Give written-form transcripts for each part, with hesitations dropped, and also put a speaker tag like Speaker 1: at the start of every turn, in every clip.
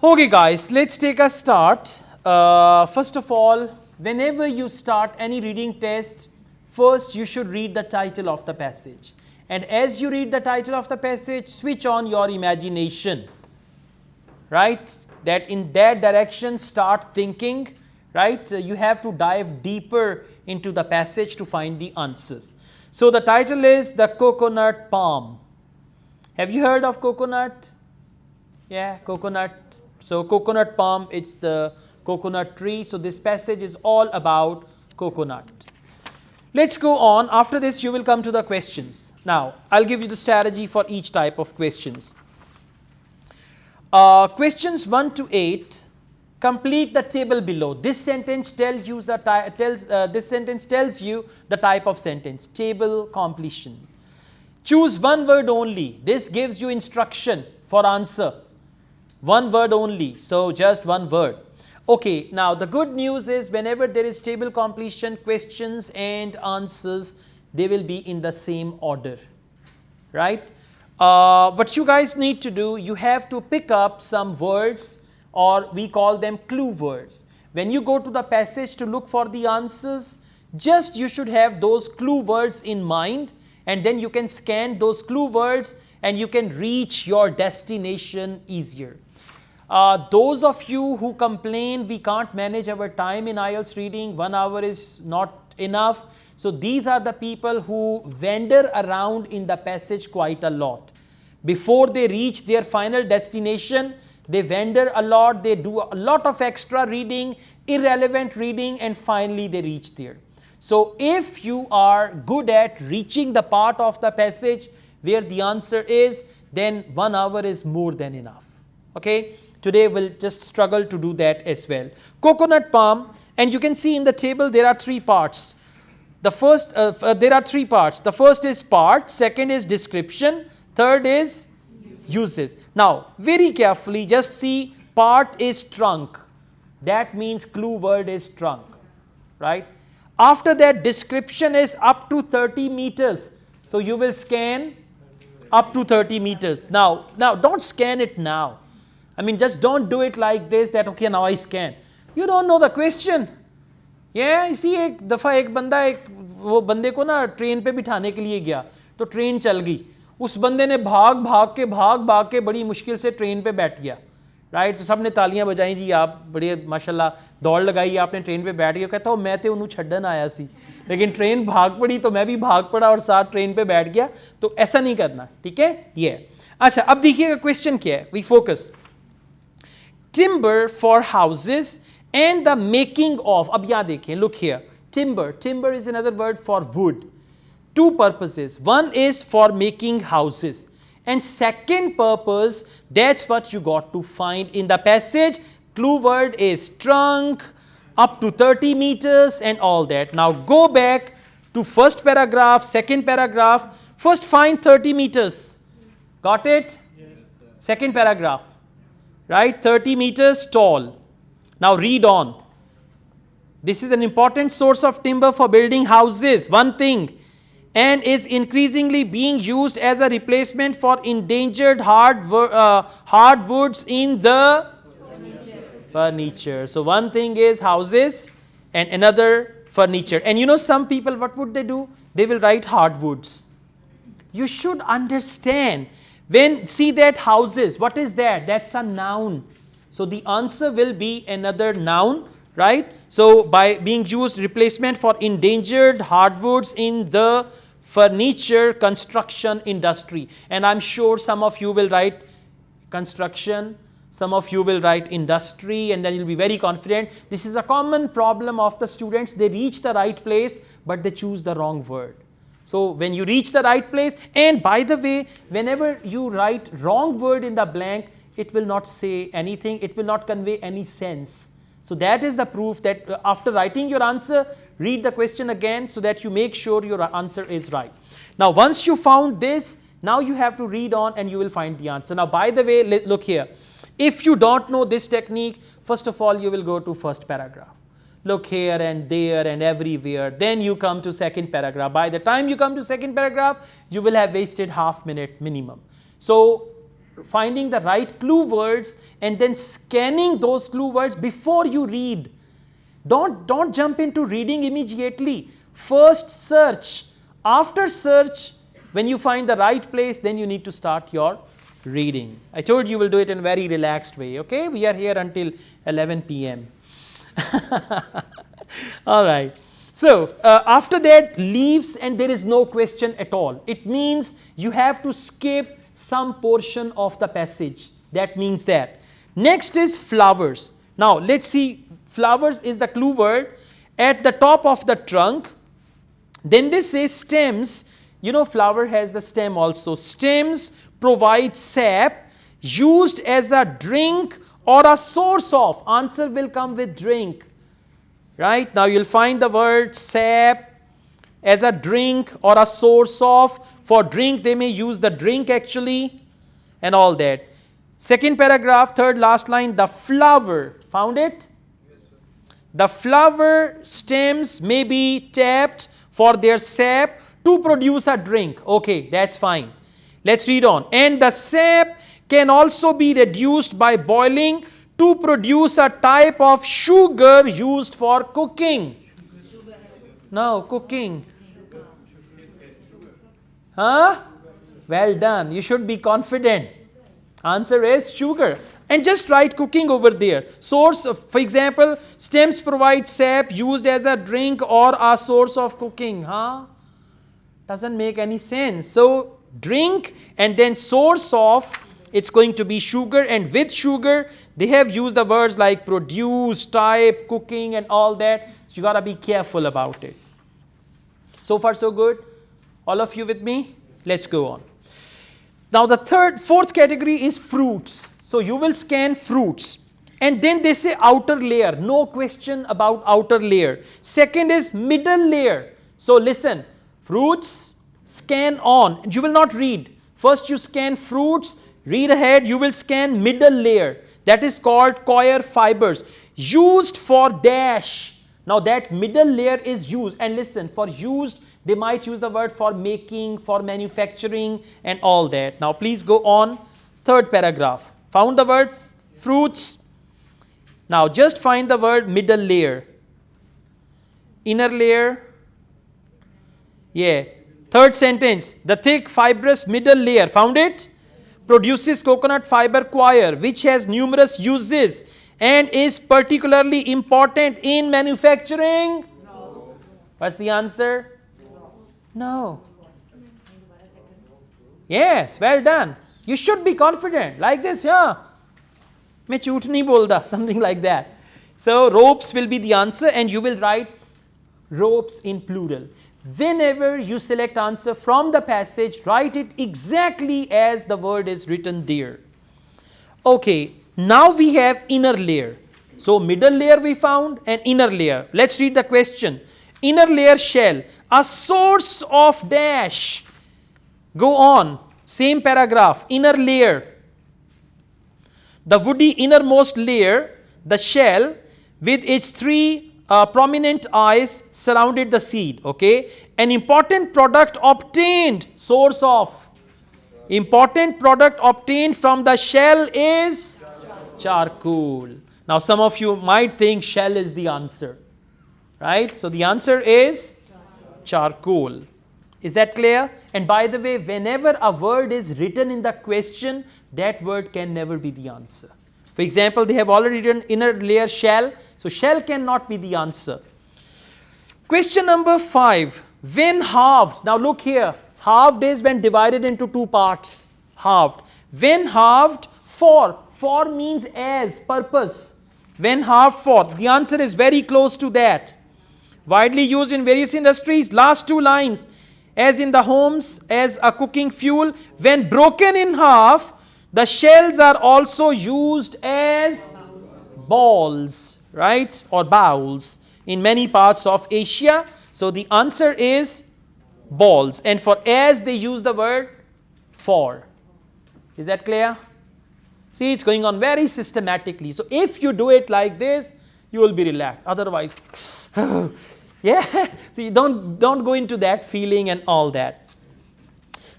Speaker 1: Okay guys, let's take a start. First of all, whenever you start any reading test, first you should read the title of the passage. And as you read the title of the passage, switch on your imagination, right? That in that direction start thinking, right? You have to dive deeper into the passage to find the answers. So the title is The Coconut Palm. Have you heard of coconut? Yeah, coconut. So coconut palm, it's the coconut tree. So this passage is all about coconut. Let's go on. After this, you will come to the questions. Now, I'll give you the strategy for each type of questions. Questions 1 to 8, complete the table below. This sentence tells you the type of sentence. Table completion. Choose one word only. This gives you instruction for answer. One word only, so just one word. Okay, now the good news is whenever there is table completion, questions and answers, they will be in the same order, right? What you guys need to do, you have to pick up some words, or we call them clue words. When you go to the passage to look for the answers, just you should have those clue words in mind, and then you can scan those clue words and you can reach your destination easier. Those of you who complain we can't manage our time in IELTS reading, 1 hour is not enough. So these are the people who wander around in the passage quite a lot. Before they reach their final destination, they wander a lot, they do a lot of extra reading, irrelevant reading, and finally they reach there. So if you are good at reaching the part of the passage where the answer is, then 1 hour is more than enough. Okay? Today we'll just struggle to do that as well. Coconut palm, and you can see in the table there are 3 parts. The first, there are 3 parts. The first is part, second is description, third is uses. Now, very carefully, just see part is trunk. That means clue word is trunk, right? After that, description is up to 30 meters. So you will scan up to 30 meters. Now don't scan it now. I mean, just don't do it like this that, okay, now I scan. You don't know the question. Yeah, इसी एक दफ़ा एक बंदा वो बंदे को ना train पे बिठाने के लिए गया, तो ट्रेन चल गई. उस बंदे ने भाग के बड़ी मुश्किल से ट्रेन पे बैठ गया, राइट? तो सब ने तालियां बजाई, जी आप बड़े माशाल्लाह दौड़ लगाई, आपने ट्रेन पे बैठ गया. कहता हूँ मैं तो उन्हों छड्डन आया सी, लेकिन ट्रेन भाग पड़ी तो मैं भी भाग पड़ा और साथ ट्रेन पे बैठ गया. तो ऐसा नहीं करना, ठीक है? ये अच्छा, अब देखिएगा क्वेश्चन क्या है. We focus. Timber for houses and the making of. अब यहाँ देखें, look here. Timber is another word for wood. 2 purposes. One is for making houses, and second purpose, that's what you got to find in the passage. Clue word is trunk, up to 30 meters and all that. Now go back to first paragraph, second paragraph. First find 30 meters. Got it? Yes, sir. Second paragraph. Right, 30 meters tall. Now read on. This is an important source of timber for building houses, one thing, and is increasingly being used as a replacement for endangered hardwoods in the furniture. So one thing is houses and another furniture. And you know some people, what would they do? They will write hardwoods. You should understand. When see that houses, what is that? That's a noun. So the answer will be another noun, right? So by being used replacement for endangered hardwoods in the furniture construction industry. And I'm sure some of you will write construction, some of you will write industry, and then you'll be very confident. This is a common problem of the students. They reach the right place, but they choose the wrong word. So when you reach the right place, and by the way, whenever you write wrong word in the blank, it will not say anything, it will not convey any sense. So that is the proof that after writing your answer, read the question again so that you make sure your answer is right. Now once you found this, now you have to read on and you will find the answer. Now by the way, look here. If you don't know this technique, first of all, you will go to first paragraph. Look here and there and everywhere. Then you come to second paragraph. By the time you come to second paragraph, you will have wasted half minute minimum. So finding the right clue words and then scanning those clue words before you read. Don't jump into reading immediately. First search. After search, when you find the right place, then you need to start your reading. I told you will do it in a very relaxed way, okay? We are here until 11 p.m. All right. So, after that, leaves and there is no question at all. It means you have to skip some portion of the passage. That means that. Next is flowers. Now, let's see. Flowers is the clue word at the top of the trunk. Then they say stems. You know, flower has the stem also. Stems provide sap used as a drink or a source of. Answer will come with drink. Right? Now, you'll find the word sap as a drink or a source of. For drink, they may use the drink actually and all that. Second paragraph, third last line, the flower. Found it? Yes, sir. The flower stems may be tapped for their sap to produce a drink. Okay, that's fine. Let's read on. And the sap can also be reduced by boiling to produce a type of sugar used for cooking. No, cooking. Huh? Well done. You should be confident. Answer is sugar. And just write cooking over there. Source, for example, stems provide sap used as a drink or a source of cooking. Huh? Doesn't make any sense. So, drink and then source of, it's going to be sugar, and with sugar, they have used the words like produce, type, cooking and all that. So, you got to be careful about it. So far so good? All of you with me? Let's go on. Now, the fourth category is fruits. So, you will scan fruits. And then they say outer layer. No question about outer layer. Second is middle layer. So, listen. Fruits, scan on. You will not read. First you scan fruits, read ahead, you will scan middle layer. That is called coir fibers. Used for dash. Now that middle layer is used. And listen, for used, they might use the word for making, for manufacturing and all that. Now please go on. Third paragraph. Found the word fruits. Now just find the word middle layer. Inner layer. Yeah. Third sentence, the thick fibrous middle layer, found it? Produces coconut fiber coir, which has numerous uses and is particularly important in manufacturing. No. What's the answer? No. Yes, well done. You should be confident. Like this, yeah. मैं झूठ नहीं बोलता, something like that. So, ropes will be the answer and you will write ropes in plural. Whenever you select answer from the passage, write it exactly as the word is written there. Okay, now we have inner layer. So, middle layer we found and inner layer. Let's read the question. Inner layer shell, a source of dash. Go on, same paragraph, inner layer. The woody innermost layer, the shell with its three prominent eyes surrounded the seed. Okay, an important product obtained, source of. Important product obtained from the shell is charcoal. Now some of you might think shell is the answer, right? So the answer is charcoal. Is that clear? And by the way, whenever a word is written in the question, that word can never be the answer. For example, they have already written inner layer shell. So, shell cannot be the answer. Question number 5. When halved. Now, look here. Halved is when divided into two parts. Halved. When halved for. For means as, purpose. When halved for. The answer is very close to that. Widely used in various industries. Last two lines. As in the homes, as a cooking fuel. When broken in half, the shells are also used as balls, right? Or bowls in many parts of Asia. So the answer is balls. And for as, they use the word for. Is that clear? See, it's going on very systematically. So if you do it like this, you will be relaxed. Otherwise, yeah, see, don't go into that feeling and all that.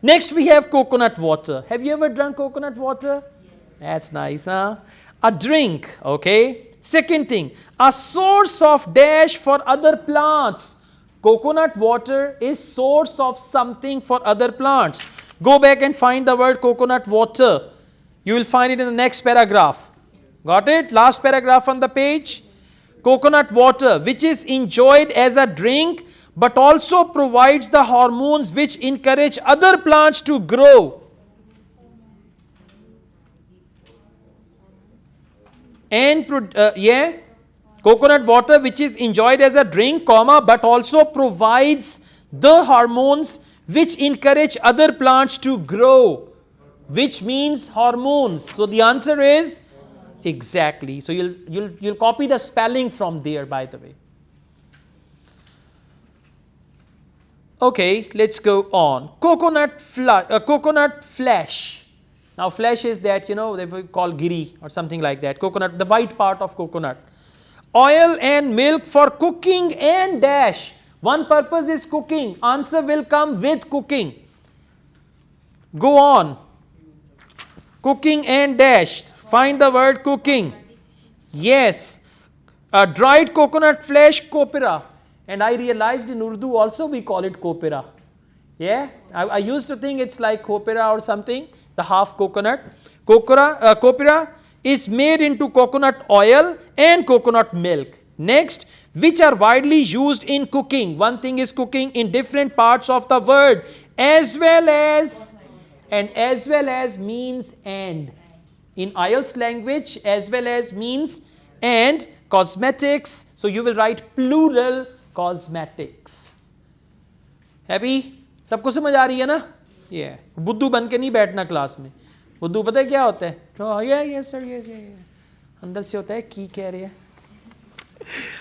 Speaker 1: Next we have coconut water. Have you ever drunk coconut water? Yes. That's nice, huh? A drink, okay. Second thing, a source of dash for other plants. Coconut water is source of something for other plants. Go back and find the word coconut water. You will find it in the next paragraph. Got it? Last paragraph on the page. Coconut water, which is enjoyed as a drink, but also provides the hormones which encourage other plants to grow. And coconut water which is enjoyed as a drink, but also provides the hormones which encourage other plants to grow, which means hormones. So the answer is exactly. So you'll copy the spelling from there, by the way. Okay, let's go on. Coconut flesh. Now flesh is that, they will call giri or something like that. Coconut, the white part of coconut. Oil and milk for cooking and dash. One purpose is cooking. Answer will come with cooking. Go on. Cooking and dash. Find the word cooking. Yes. Dried coconut flesh, kopira. And I realized in Urdu also we call it kopira. Yeah. I used to think it's like kopira or something. The half coconut. Kopira is made into coconut oil and coconut milk. Next, which are widely used in cooking. One thing is cooking in different parts of the word, as well as, and as well as means and. In IELTS language, as well as means and. Cosmetics, so you will write plural cosmetics. Happy? सबको समझ आ रही है ना? Yeah. बुद्धू बन के नहीं बैठना क्लास में. बुद्धू पता है क्या होता है? Yes sir, yes. अंदर से होता है की कह रहे हैं.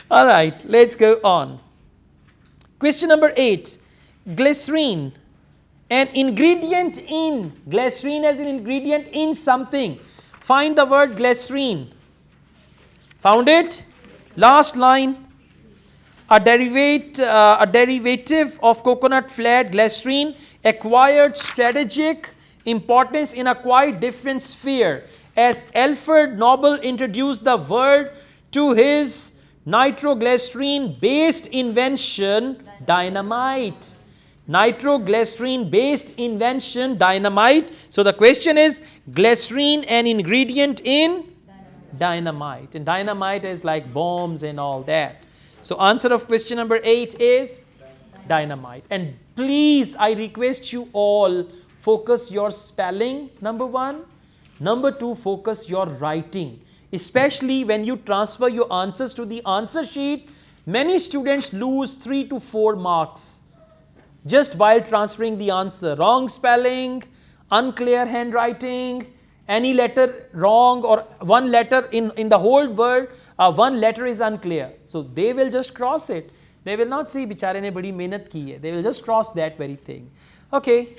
Speaker 1: All right, let's go on. Question number 8. Glycerine, an ingredient in. Glycerine as an ingredient in something. Find the word glycerine. Found it? Last line. A derivative of coconut fat, glycerine, acquired strategic importance in a quite different sphere, as Alfred Nobel introduced the word to his nitroglycerine based invention, dynamite. Nitroglycerine based invention, dynamite. So the question is, glycerine an ingredient in dynamite. And dynamite is like bombs and all that. So answer of question number 8 is dynamite. And please, I request you all, focus your spelling, number 1. Number 2, focus your writing. Especially when you transfer your answers to the answer sheet, many students lose 3 to 4 marks just while transferring the answer. Wrong spelling, unclear handwriting, any letter wrong, or one letter in the whole word, one letter is unclear. So they will just cross it. They will not see बिचारे ने बड़ी मेहनत की है. They will just cross that very thing. Okay.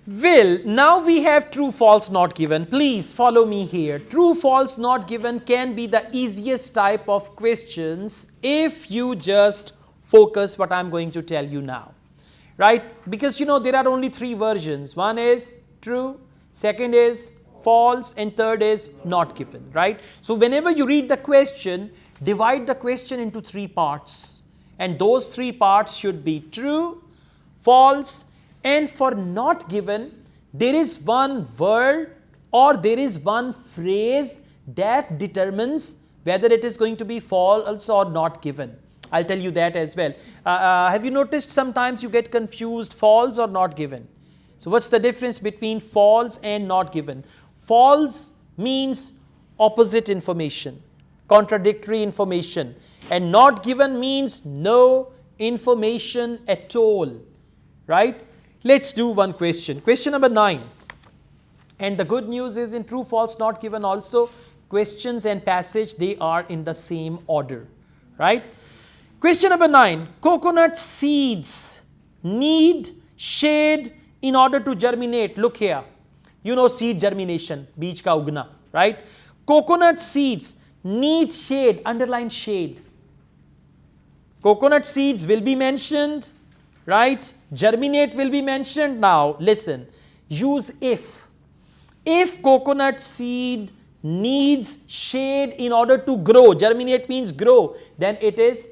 Speaker 1: Will, now we have true, false, not given. Please follow me here. True, false, not given can be the easiest type of questions if you just focus what I'm going to tell you now. Right? Because there are only 3 versions. One is true, second is false, and third is not given. Right? So whenever you read the question, divide the question into 3 parts. And those 3 parts should be true, false, and for not given, there is one word or there is one phrase that determines whether it is going to be false or not given. I'll tell you that as well. Have you noticed sometimes you get confused, false or not given? So what's the difference between false and not given? False means opposite information, contradictory information, and not given means no information at all. Right? Let's do one question. Question number 9. And the good news is in true, false, not given also, questions and passage, they are in the same order. Right? Question number 9. Coconut seeds need shade in order to germinate. Look here. You know seed germination, beej ka ugna. Right? Coconut seeds need shade. Underline shade. Coconut seeds will be mentioned. right? Germinate will be mentioned. Now listen, use if. If coconut seed needs shade in order to grow, germinate means grow, then it is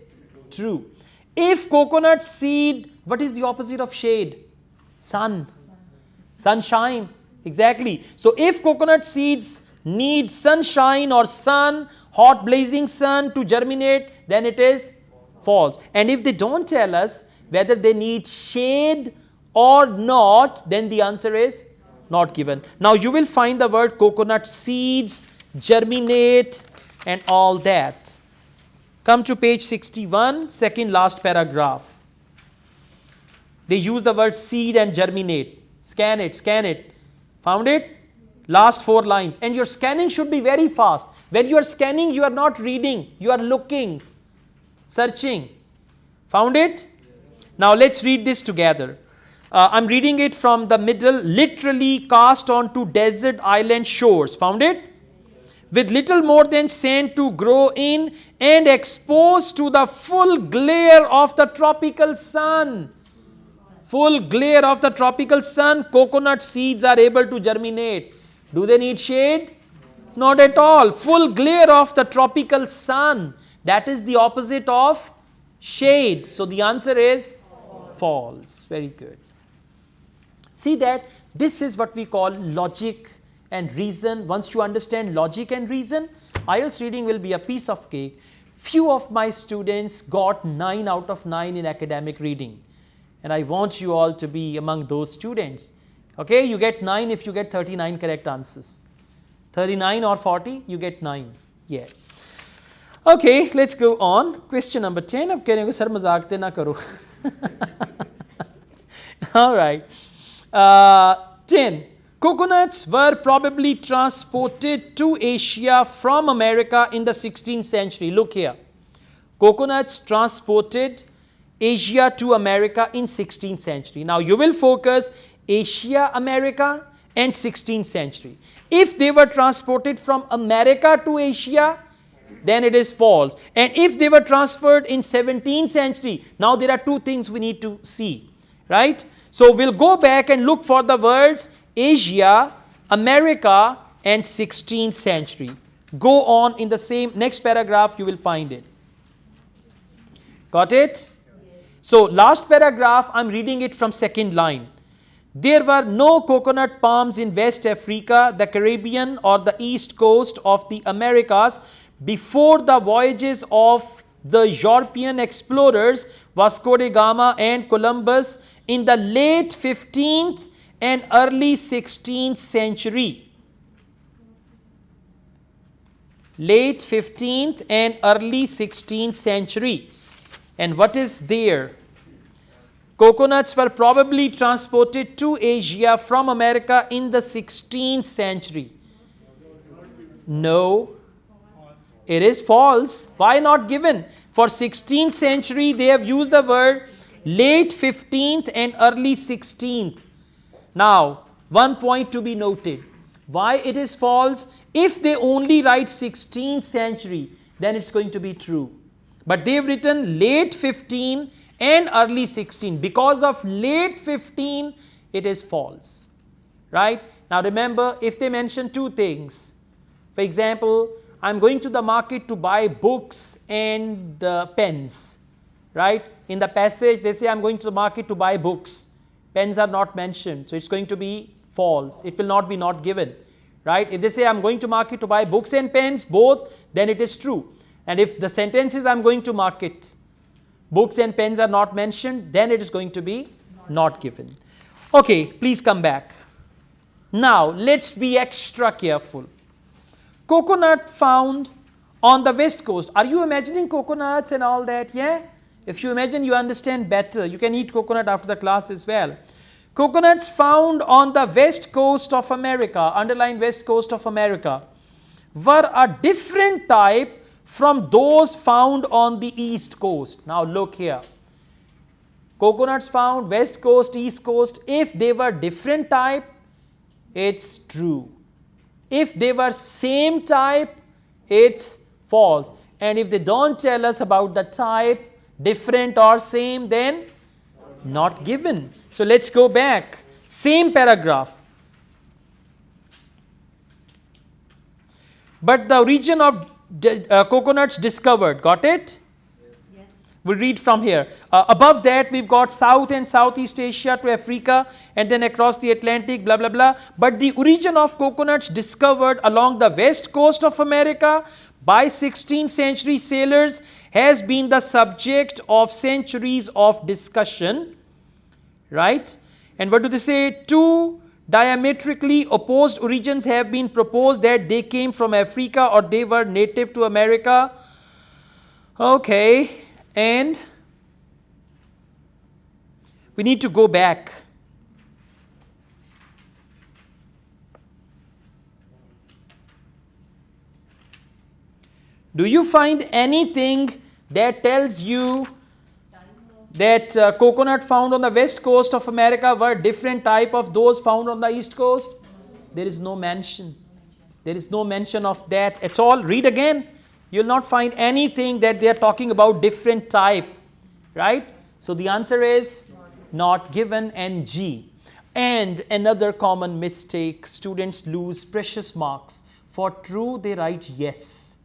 Speaker 1: true. If coconut seed, what is the opposite of shade? Sun. Sunshine. Exactly. So if coconut seeds need sunshine or sun, hot blazing sun to germinate, then it is false. And if they don't tell us whether they need shade or not, then the answer is not given. Now you will find the word coconut seeds, germinate and all that. Come to page 61, second last paragraph. They use the word seed and germinate. Scan it, scan it. Found it? Last 4 lines. And your scanning should be very fast. When you are scanning, you are not reading. You are looking, searching. Found it? Now let's read this together. I'm reading it from the middle. Literally cast onto desert island shores. Found it? With little more than sand to grow in and exposed to the full glare of the tropical sun. Full glare of the tropical sun, coconut seeds are able to germinate. Do they need shade? Not at all. Full glare of the tropical sun. That is the opposite of shade. So the answer is false. Very good. See that this is what we call logic and reason. Once you understand logic and reason, IELTS reading will be a piece of cake. Few of my students got 9 out of 9 in academic reading. And I want you all to be among those students. Okay, you get 9 if you get 39 correct answers. 39 or 40, you get 9. Yeah. Okay, let's go on. Question number 10. अब कह रहे हो sir मजाक ते ना करो. All right. 10. Coconuts were probably transported to Asia from America in the 16th century. Look here. Coconuts transported Asia to America in 16th century. Now you will focus Asia, America and 16th century. If they were transported from America to Asia, then it is false. And if they were transferred in 17th century, now there are 2 things we need to see, right? So we'll go back and look for the words Asia, America and 16th century. Go on in the same next paragraph, you will find it. Got it? So last paragraph, I'm reading it from second line. There were no coconut palms in West Africa, the Caribbean or the east coast of the Americas before the voyages of the European explorers Vasco da Gama and Columbus in the late 15th and early 16th century. Late 15th and early 16th century. And what is there? Coconuts were probably transported to Asia from America in the 16th century. No, it is false. Why not given? For 16th century, they have used the word late 15th and early 16th. Now, one point to be noted. Why it is false? If they only write 16th century, then it's going to be true. But they've written late 15 and early 16. Because of late 15, it is false. Right? Now remember, if they mention 2 things, for example, I'm going to the market to buy books and pens. Right? In the passage, they say I'm going to the market to buy books. Pens are not mentioned. So it's going to be false. It will not be not given. Right? If they say I'm going to market to buy books and pens, both, then it is true. And if the sentence is I'm going to market, books and pens are not mentioned, then it is going to be not given. Okay, please come back. Now, let's be extra careful. Coconut found on the west coast. Are you imagining coconuts and all that? Yeah? If you imagine, you understand better. You can eat coconut after the class as well. Coconuts found on the west coast of America, underline west coast of America, were a different type from those found on the east coast. Now look here. Coconuts found west coast, east coast. If they were different type, it's true. If they were same type, it's false. And if they don't tell us about the type, different or same, then Not given. So let's go back. Same paragraph. But the origin of coconuts discovered. Got it?
Speaker 2: Yes.
Speaker 1: We'll read from here. Above that, we've got South and Southeast Asia to Africa and then across the Atlantic, blah, blah, blah. But the origin of coconuts discovered along the west coast of America by 16th century sailors has been the subject of centuries of discussion. Right? And what do they say? Two diametrically opposed origins have been proposed, that they came from Africa or they were native to America. Okay, and we need to go back. Do you find anything that tells you that coconut found on the west coast of America were different type of those found on the east coast? There is no mention. There is no mention of that at all. Read again. You will not find anything that they are talking about different type. Right? So the answer is not given, and G. And another common mistake, students lose precious marks. For true they write yes.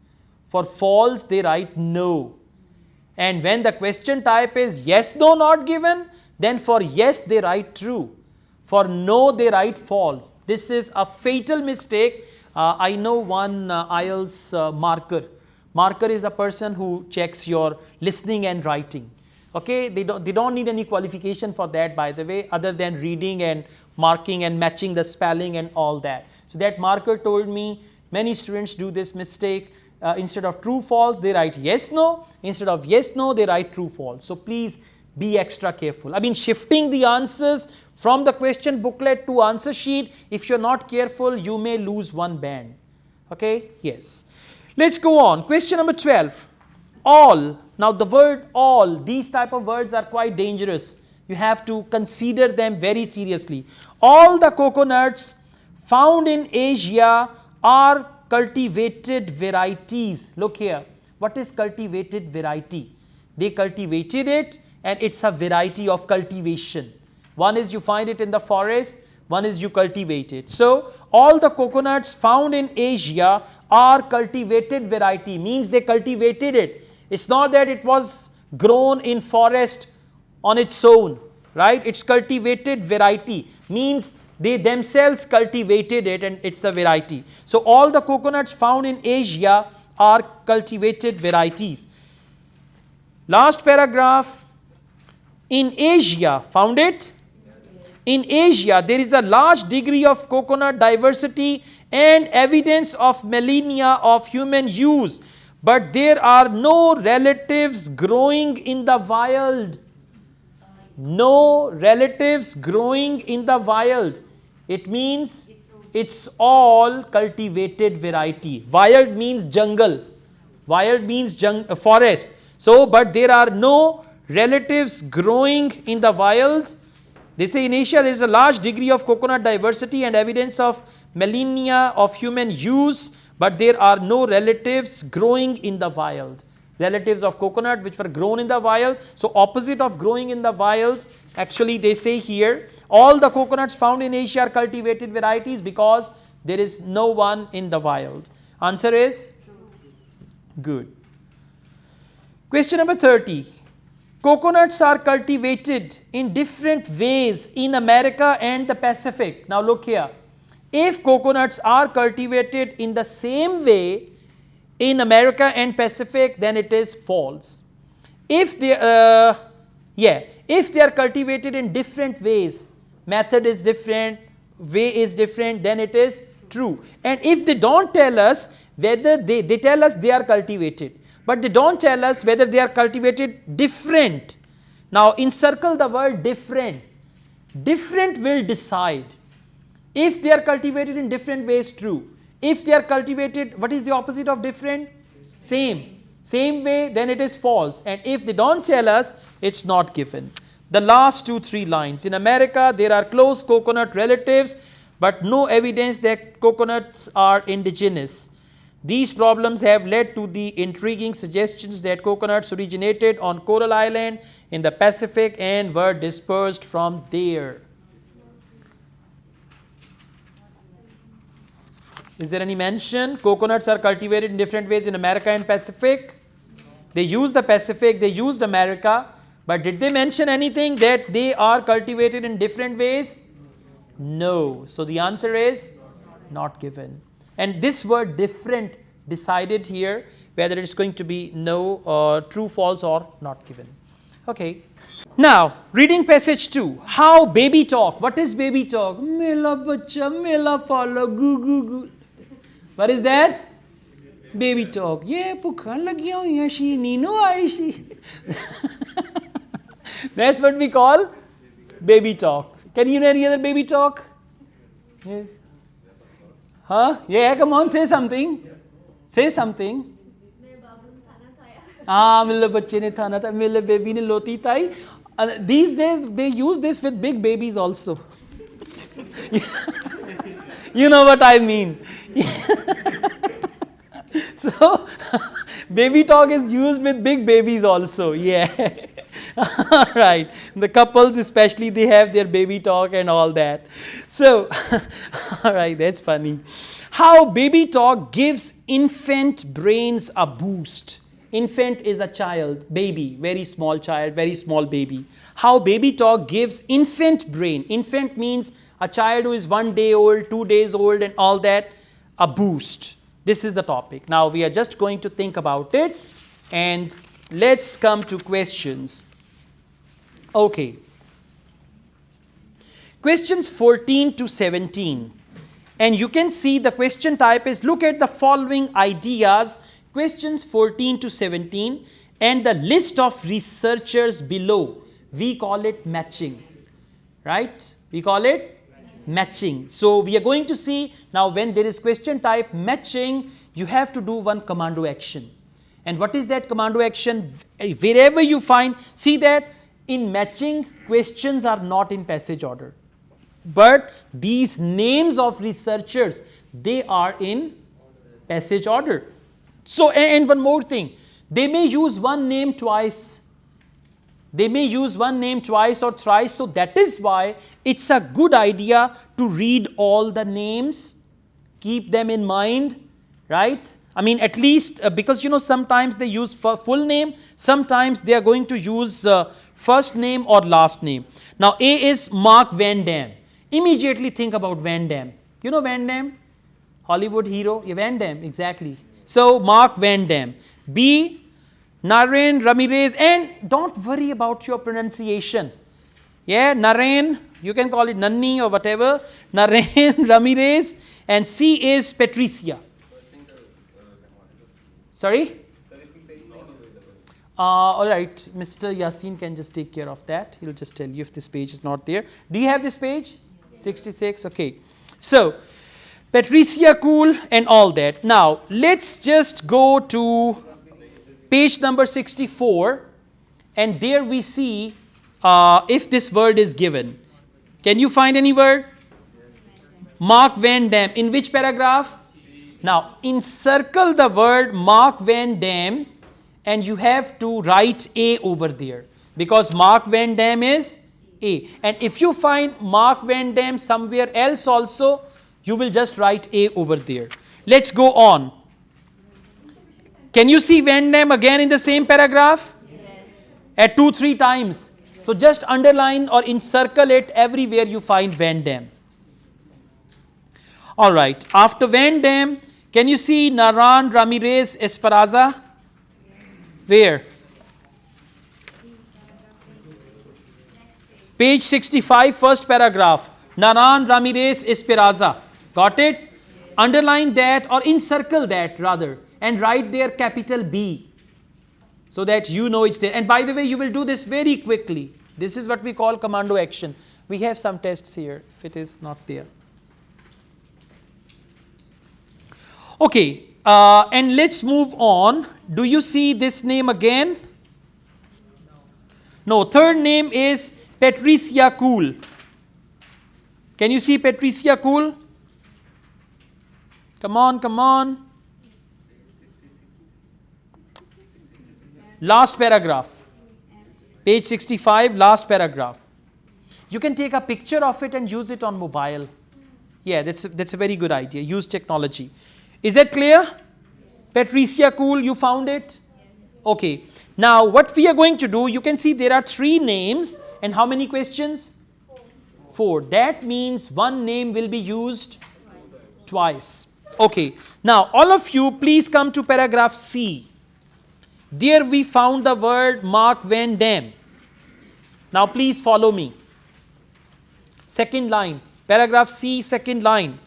Speaker 1: For false they write no. And when the question type is yes, no, not given, then for yes they write true. For no they write false. This is a fatal mistake. I know one IELTS marker. Marker is a person who checks your listening and writing. Okay, they don't need any qualification for that, by the way, other than reading and marking and matching the spelling and all that. So that marker told me many students do this mistake. Instead of true false they write yes no, instead of yes no they write true false. So please be extra careful. I mean, shifting the answers from the question booklet to answer sheet, if you're not careful you may lose one band. Okay, yes. Let's go on. Question number 12. All. Now the word all, these type of words are quite dangerous. You have to consider them very seriously. All the coconuts found in Asia are cultivated varieties. Look here. What is cultivated variety? They cultivated it, and it's a variety of cultivation. One is you find it in the forest, one is you cultivate it. So all the coconuts found in Asia are cultivated variety, means they cultivated it. It's not that it was grown in forest on its own, right? It's cultivated variety, means they themselves cultivated it and it's the variety. So all the coconuts found in Asia are cultivated varieties. Last paragraph. In Asia, found it? In Asia, there is a large degree of coconut diversity and evidence of millennia of human use, but there are no relatives growing in the wild. No relatives growing in the wild. It means it's all cultivated variety. Wild means jungle. Wild means forest. So, but there are no relatives growing in the wild. They say in Asia there is a large degree of coconut diversity and evidence of millennia of human use, but there are no relatives growing in the wild. Relatives of coconut which were grown in the wild. So opposite of growing in the wild, actually they say here, all the coconuts found in Asia are cultivated varieties because there is no one in the wild. Answer is? Good. Question number 30. Coconuts are cultivated in different ways in America and the Pacific. Now look here. If coconuts are cultivated in the same way in America and Pacific, then it is false. If they are cultivated in different ways, method is different, way is different, then it is true. And if they don't tell us whether they tell us they are cultivated, but they don't tell us whether they are cultivated different. Now encircle the word different. Different will decide. If they are cultivated in different ways, true. If they are cultivated, what is the opposite of different? Same. Same way, then it is false. And if they don't tell us, it's not given. The last 2-3 lines. In America, there are close coconut relatives, but no evidence that coconuts are indigenous. These problems have led to the intriguing suggestions that coconuts originated on Coral Island in the Pacific and were dispersed from there. Is there any mention? Coconuts are cultivated in different ways in America and Pacific. They used the Pacific, they used America, but did they mention anything that they are cultivated in different ways? No. So the answer is not given. And this word different decided here whether it's going to be no or true, false or not given. Okay. Now, reading passage 2. How baby talk. What is baby talk? Mela bacha, mela pala, goo goo goo. What is that? Baby talk. Yeah, pukhan lagya hoya shi, nino aayi shi. That's what we call baby talk. Can you know any other baby talk? Yeah. Huh? Yeah, come on, say something. Say something. Ah, mille bacche ne thana tha, mille baby ne loti thai. These days they use this with big babies also. You know what I mean. So, baby talk is used with big babies also. Yeah. Alright. The couples especially, they have their baby talk and all that. So, alright, that's funny. How baby talk gives infant brains a boost. Infant is a child, baby, very small child, very small baby. How baby talk gives infant brain. Infant means a child who is 1 day old, 2 days old and all that, a boost. This is the topic. Now we are just going to think about it and let's come to questions. Okay. Questions 14 to 17. And you can see the question type is look at the following ideas, questions 14 to 17 and the list of researchers below. We call it matching, right? We call it matching. So we are going to see now when there is question type matching, you have to do one commando action. And what is that commando action? Wherever you find, see that in matching questions are not in passage order. But these names of researchers, they are in passage order. So, and one more thing, they may use one name twice. They may use one name twice or thrice. So that is why it's a good idea to read all the names, keep them in mind, right? I mean, at least because you know sometimes they use full name, sometimes they are going to use first name or last name. Now A is Mark Van Dam. Immediately think about Van Dam. You know Van Dam? Hollywood hero? Yeah, Van Dam, exactly. So Mark Van Dam. B, Naren Ramirez, and don't worry about your pronunciation. Yeah, Naren, you can call it Nanni or whatever. Naren Ramirez, and C is Patricia. Sorry? All right, Mr. Yasin can just take care of that. He'll just tell you if this page is not there. Do you have this page? 66, okay. So, Patricia Cool and all that. Now, let's just go to page number 64 and there we see if this word is given. Can you find any word? Mark Van Dam. In which paragraph? Now, encircle the word Mark Van Dam and you have to write A over there because Mark Van Dam is A. And if you find Mark Van Dam somewhere else also, you will just write A over there. Let's go on. Can you see Van Dam again in the same paragraph? Yes. At 2-3 times. So just underline or encircle it everywhere you find Van Dam. Alright, after Van Dam, can you see Naran Ramirez Esperanza? Where? Page 65, first paragraph. Naran Ramirez Esperanza. Got it? Underline that or encircle that rather and write there capital B so that you know it's there. And by the way, you will do this very quickly. This is what we call commando action. We have some tests here if it is not there. Okay, and let's move on. Do you see this name again? No, third name is Patricia Cool. Can you see Patricia Cool? Come on, come on. Last paragraph. Page 65, last paragraph. You can take a picture of it and use it on mobile. Yeah, that's a very good idea. Use technology. Is that clear? Patricia, cool, you found it? Okay. Now, what we are going to do, you can see there are 3 names and how many questions? 4. That means one name will be used twice. Okay. Now, all of you, please come to paragraph C. There we found the word Mark Van Dam. Now, please follow me. Second line. Paragraph C, second line.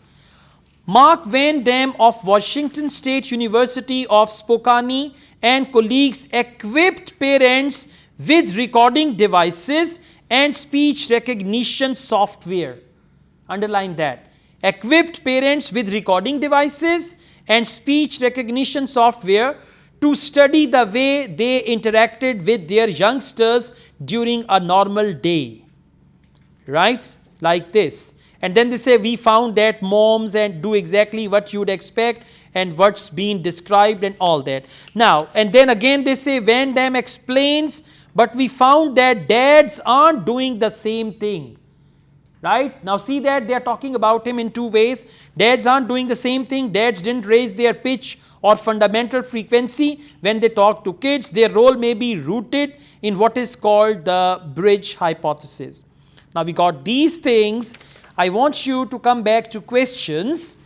Speaker 1: Mark Van Dam of Washington State University of Spokane and colleagues equipped parents with recording devices and speech recognition software. Underline that. Equipped parents with recording devices and speech recognition software to study the way they interacted with their youngsters during a normal day. Right? Like this. And then they say we found that moms and do exactly what you would expect and what's being described and all that. Now, and then again they say Van Dam explains, but we found that dads aren't doing the same thing. Right? Now see that they are talking about him in 2 ways. Dads aren't doing the same thing. Dads didn't raise their pitch or fundamental frequency when they talk to kids. Their role may be rooted in what is called the bridge hypothesis. Now we got these things. I want you to come back to questions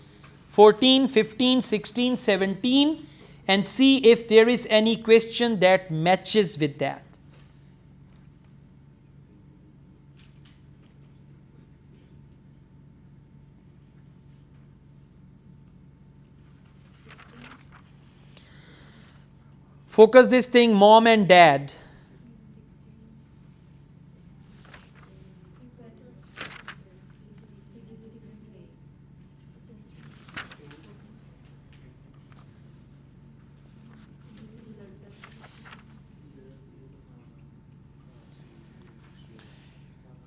Speaker 1: 14, 15, 16, 17 and see if there is any question that matches with that. Focus this thing, mom and dad.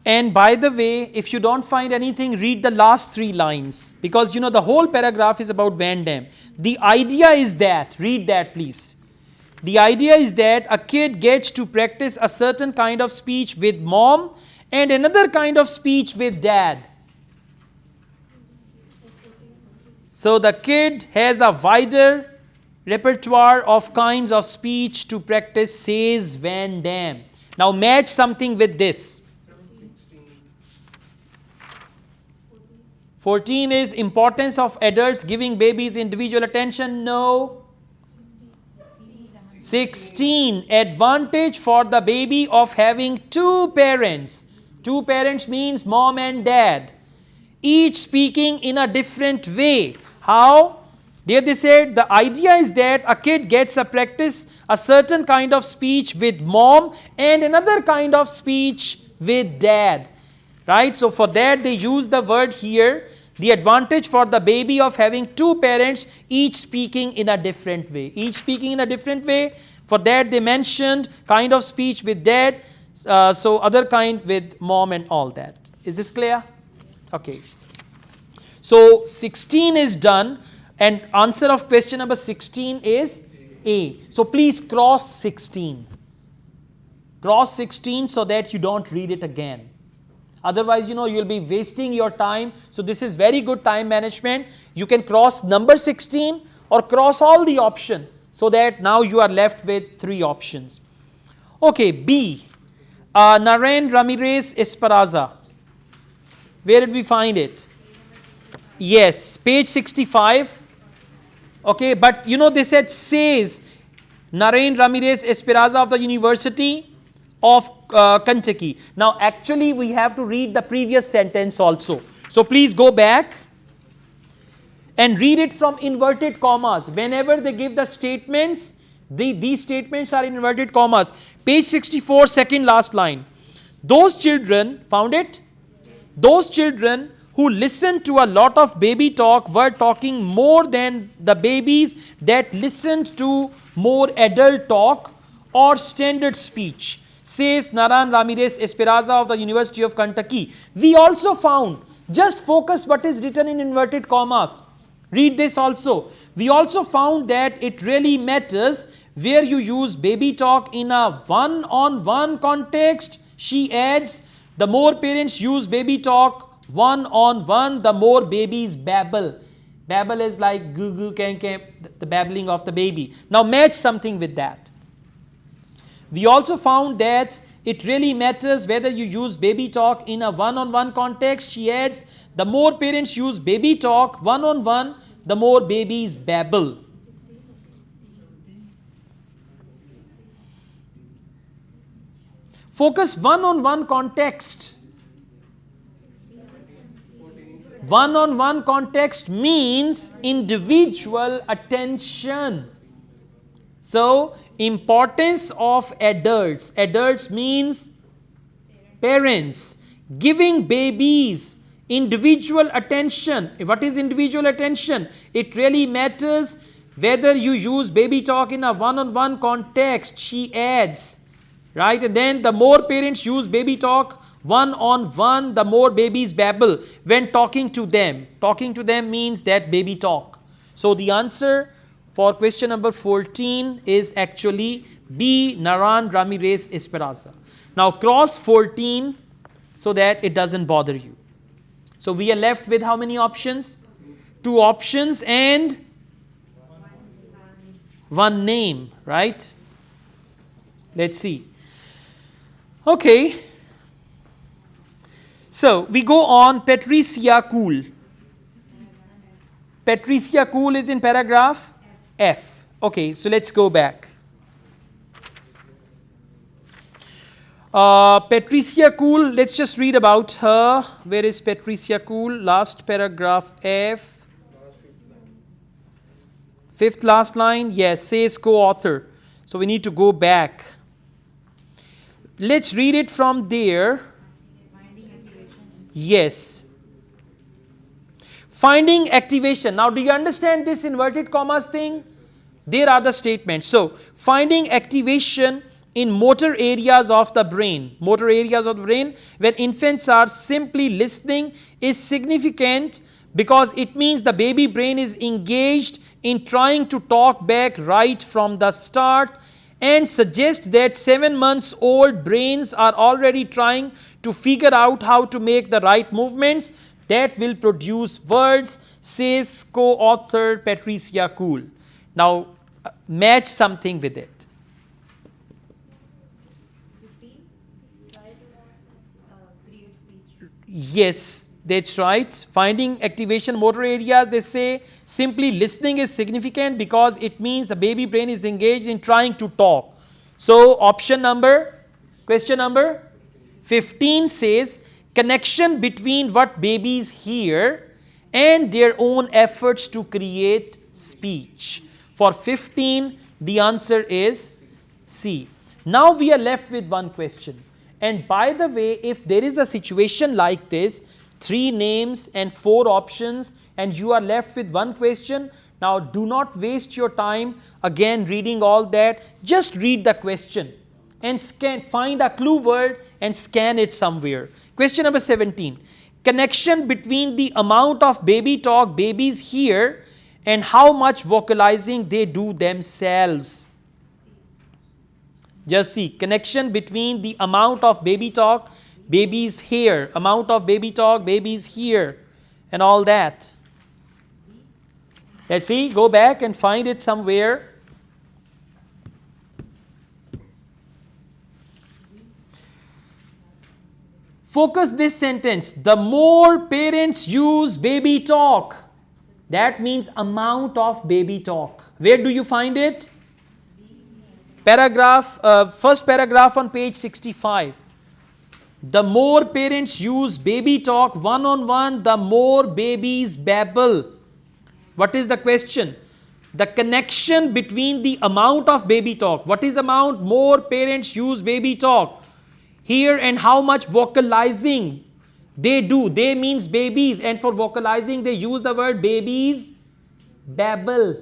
Speaker 1: And by the way, if you don't find anything, read the last 3 lines because you know the whole paragraph is about Van Dam. The idea is that, read that please. The idea is that a kid gets to practice a certain kind of speech with mom and another kind of speech with dad. So the kid has a wider repertoire of kinds of speech to practice, says Van Dam. Now match something with this. 14 is importance of adults giving babies individual attention. No. 16, advantage for the baby of having 2 parents. 2 parents means mom and dad, each speaking in a different way. How? There they said the idea is that a kid gets a practice a certain kind of speech with mom and another kind of speech with dad. Right? So for that they use the word here, the advantage for the baby of having 2 parents, each speaking in a different way. Each speaking in a different way. For that they mentioned kind of speech with dad, so other kind with mom and all that. Is this clear? Okay. So 16 is done and answer of question number 16 is A. So please cross 16. Cross 16 so that you don't read it again. Otherwise, you know, you'll be wasting your time. So this is very good time management. You can cross number 16 or cross all the option so that now you are left with 3 options. Okay, B. Naren Ramirez Esparza. Where did we find it? Yes, page 65. Okay, but you know they said says Naren Ramirez Esparza of the University of Kentucky. Now actually we have to read the previous sentence also. So please go back and read it from inverted commas. Whenever they give the statements, these statements are in inverted commas. Page 64, second last line. Those children, found it? Those children who listened to a lot of baby talk were talking more than the babies that listened to more adult talk or standard speech, says Naran Ramirez Esparza of the University of Kentucky. We also found, just focus what is written in inverted commas. Read this also. We also found that it really matters where you use baby talk in a one-on-one context, she adds, the more parents use baby talk one-on-one, the more babies babble. Babble is like goo goo can, the babbling of the baby. Now match something with that. We also found that it really matters whether you use baby talk in a one-on-one context. She adds, the more parents use baby talk one-on-one, the more babies babble. Focus one-on-one context. One-on-one context means individual attention. So, importance of adults. Adults means parents. Giving babies individual attention. What is individual attention? It really matters whether you use baby talk in a one-on-one context, she adds. Right? And then the more parents use baby talk one-on-one, the more babies babble when talking to them. Talking to them means that baby talk. So the answer for question number 14 is actually B, Naran Ramirez Esperanza. Now cross 14 so that it doesn't bother you. So we are left with how many options? 2 options and 1 name, right? Let's see. Okay. So we go on. Patricia Cool. Patricia Cool is in paragraph F. Okay, so let's go back. Patricia Cool, let's just read about her. Where is Patricia Cool? Last paragraph F. 5th last line. Yes, says co-author. So we need to go back. Let's read it from there. Yes. Finding activation. Now, do you understand this inverted commas thing? There are the statements. So, finding activation in motor areas of the brain. Motor areas of the brain when infants are simply listening is significant because it means the baby brain is engaged in trying to talk back right from the start, and suggests that 7 months old brains are already trying to figure out how to make the right movements that will produce words, says co-author Patricia Cool. Now, match something with it. Yes, that's right. Finding activation motor areas, they say simply listening is significant because it means the baby brain is engaged in trying to talk. So, option number, question number 15 says connection between what babies hear and their own efforts to create speech. For 15, the answer is C. Now we are left with one question. And by the way, if there is a situation like this, 3 names and 4 options, and you are left with one question, now do not waste your time again reading all that. Just read the question and find a clue word and scan it somewhere. Question number 17. Connection between the amount of baby talk babies hear and how much vocalizing they do themselves. Just see, connection between the amount of baby talk babies hear, amount of baby talk babies hear, and all that. Let's see, go back and find it somewhere. Focus this sentence. The more parents use baby talk, that means amount of baby talk. Where do you find it? Paragraph, first paragraph on page 65. The more parents use baby talk one-on-one, the more babies babble. What is the question? The connection between the amount of baby talk. What is amount? More parents use baby talk here and how much vocalizing they do. They means babies, and for vocalizing they use the word babies babble.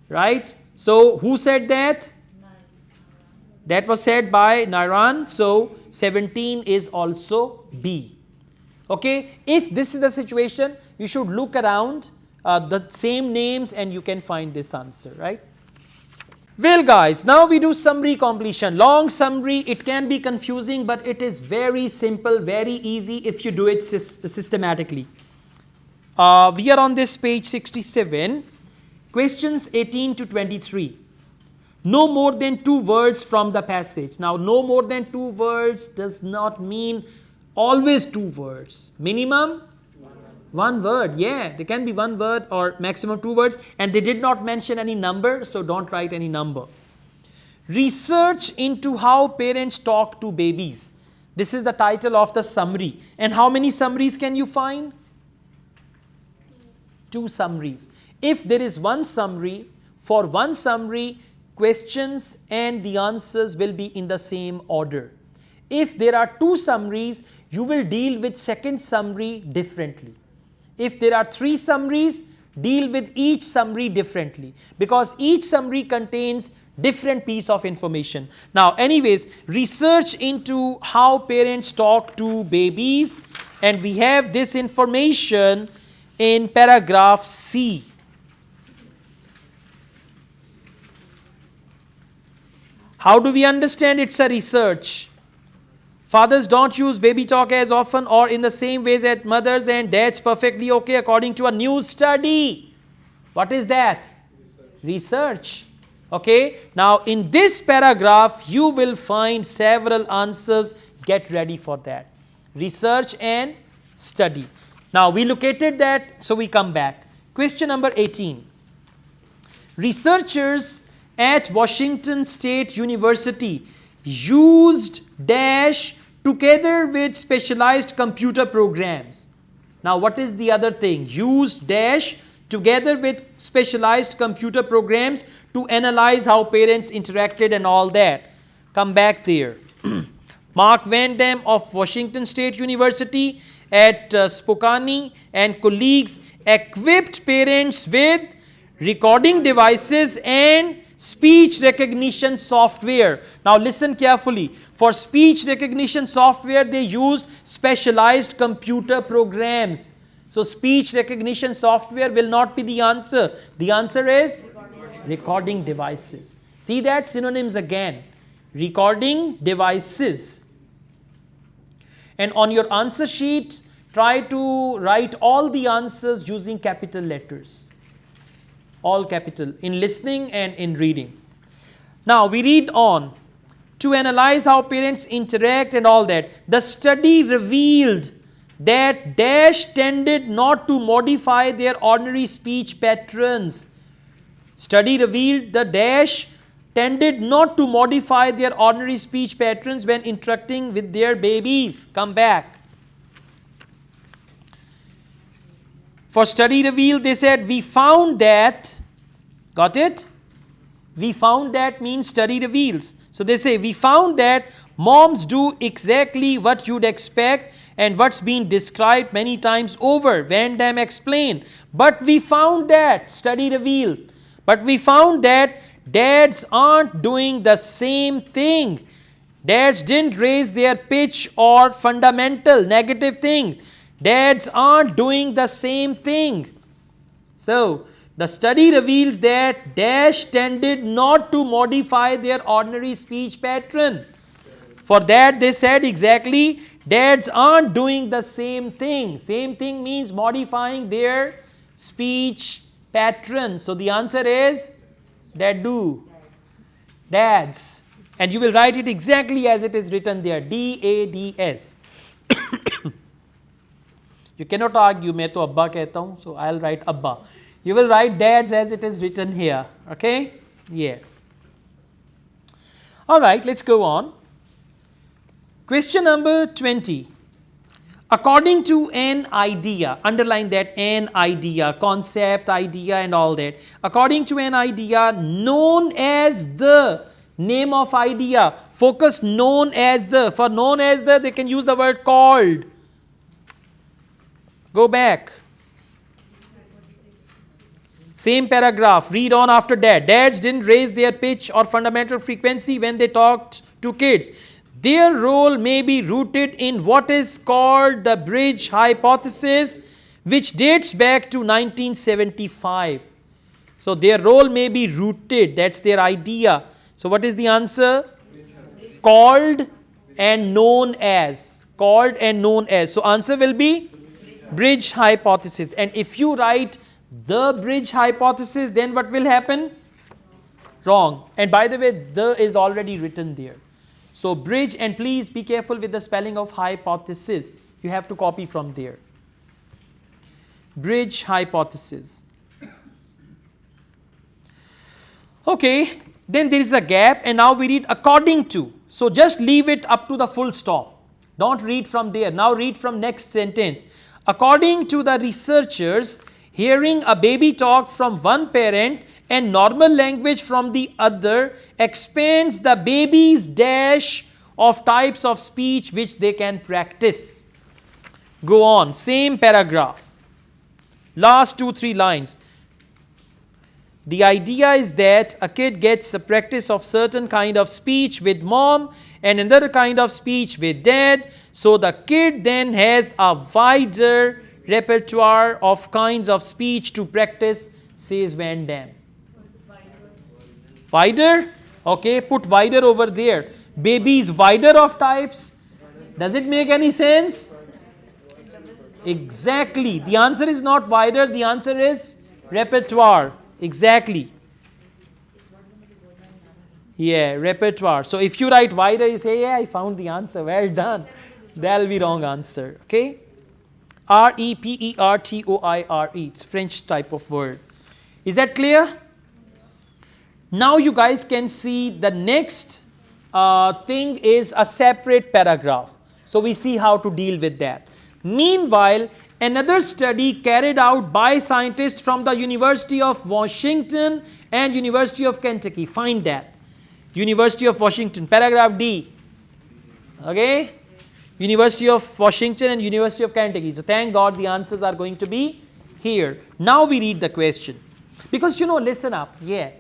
Speaker 1: Right? So who said that? That was said by Naran. So 17 is also B. Okay, if this is the situation, you should look around the same names and you can find this answer, right? Well guys, now we do summary completion. Long summary, it can be confusing, but it is very simple, very easy if you do it systematically. We are on this page 67, questions 18 to 23. No more than 2 words from the passage. Now, no more than 2 words does not mean always 2 words. Minimum? 1 word. Yeah, there can be 1 word or maximum 2 words. And they did not mention any number, so don't write any number. Research into how parents talk to babies. This is the title of the summary. And how many summaries can you find? 2 summaries. If there is 1 summary, for 1 summary, questions and the answers will be in the same order. If there are 2 summaries, you will deal with second summary differently. If there are 3 summaries, deal with each summary differently, because each summary contains different piece of information. Now, anyways, research into how parents talk to babies, and we have this information in paragraph C. How do we understand it's a research? Fathers don't use baby talk as often or in the same ways as mothers, and that's perfectly okay according to a new study. What is that? Research. Okay. Now, in this paragraph, you will find several answers. Get ready for that. Research and study. Now, we located that, so we come back. Question number 18. Researchers at Washington State University used dash together with specialized computer programs. Now, what is the other thing? Used dash together with specialized computer programs to analyze how parents interacted and all that. Come back there. Mark Van Dam of Washington State University at Spokane and colleagues equipped parents with recording devices and speech recognition software. Now listen carefully. For speech recognition software, they used specialized computer programs. So speech recognition software will not be the answer. The answer is recording devices. See that? Synonyms again. Recording devices. And on your answer sheet, try to write all the answers using capital letters. All capital in listening and in reading. Now we read on. To analyze how parents interact and all that. The study revealed that dash tended not to modify their ordinary speech patterns. Study revealed the dash tended not to modify their ordinary speech patterns when interacting with their babies. Come back. For study revealed, they said, we found that, got it? We found that means study reveals. So they say, we found that moms do exactly what you'd expect and what's been described many times over. Van Dam explained. But we found that, study revealed. But we found that dads aren't doing the same thing. Dads didn't raise their pitch or fundamental negative thing. Dads aren't doing the same thing. So, the study reveals that dash tended not to modify their ordinary speech pattern. For that they said exactly, dads aren't doing the same thing. Same thing means modifying their speech pattern. So, the answer is dad do. Dads. And you will write it exactly as it is written there. D-A-D-S. You cannot argue, मैं तो अब्बा कहता हूँ, so I'll write अब्बा. You will write dads as it is written here, okay? Yeah. Alright, let's go on. Question number 20. According to an idea, underline that, an idea, concept, idea and all that. According to an idea known as the name of idea, focus known as the, for known as the, they can use the word called. Go back. Same paragraph, read on after that. Dads didn't raise their pitch or fundamental frequency when they talked to kids. Their role may be rooted in what is called the bridge hypothesis, which dates back to 1975. So their role may be rooted, that's their idea. So what is the answer? Called and known as. Called and known as. So answer will be bridge hypothesis. And if you write the bridge hypothesis, then what will happen? Wrong. And by the way, the is already written there. So bridge, and please be careful with the spelling of hypothesis. You have to copy from there. Bridge hypothesis. Okay, then there is a gap, and now we read according to. So just leave it up to the full stop. Don't read from there. Now read from next sentence. According to the researchers, hearing a baby talk from one parent and normal language from the other expands the baby's dash of types of speech which they can practice. Go on, same paragraph. Last 2-3 lines. The idea is that a kid gets a practice of certain kind of speech with mom and another kind of speech with dad. So the kid then has a wider repertoire of kinds of speech to practice, says Van Damme. Wider? Okay, put wider over there. Baby is wider of types. Does it make any sense? Exactly. The answer is not wider, the answer is repertoire. Exactly. Yeah, repertoire. So if you write wider, you say, yeah, I found the answer. Well done. That will be wrong answer. Okay. R-E-P-E-R-T-O-I-R-E. It's French type of word. Is that clear? Now you guys can see the next thing is a separate paragraph. So we see how to deal with that. Meanwhile, another study carried out by scientists from the University of Washington and University of Kentucky. Find that. University of Washington, paragraph D. Okay? University of Washington and University of Kentucky. So thank God the answers are going to be here. Now we read the question. Because listen up. Yeah.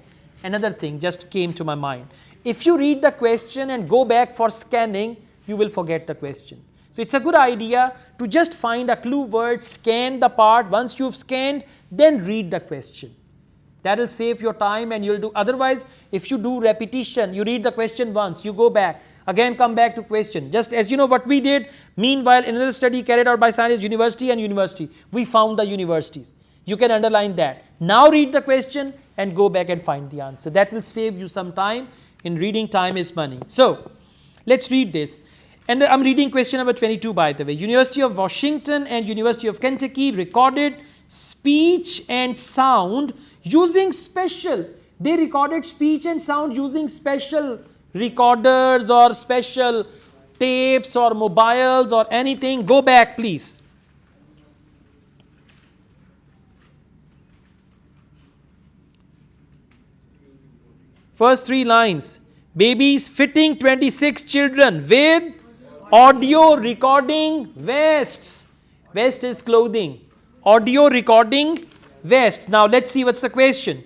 Speaker 1: Another thing just came to my mind. If you read the question and go back for scanning, you will forget the question. So it's a good idea to just find a clue word, scan the part. Once you've scanned, then read the question. That will save your time and you'll do. Otherwise, if you do repetition, you read the question once, you go back, again come back to question. Just as you know what we did. Meanwhile, another study carried out by scientists, university and university. We found the universities. You can underline that. Now read the question and go back and find the answer. That will save you some time. In reading, time is money. So, let's read this. And I'm reading question number 22, by the way. University of Washington and University of Kentucky recorded speech and sound using special. They recorded speech and sound using special recorders or special tapes or mobiles or anything. Go back, please. First 3 lines. Babies fitting 26 children with audio recording vests. Vest is clothing. Audio recording vests. Now let's see what's the question.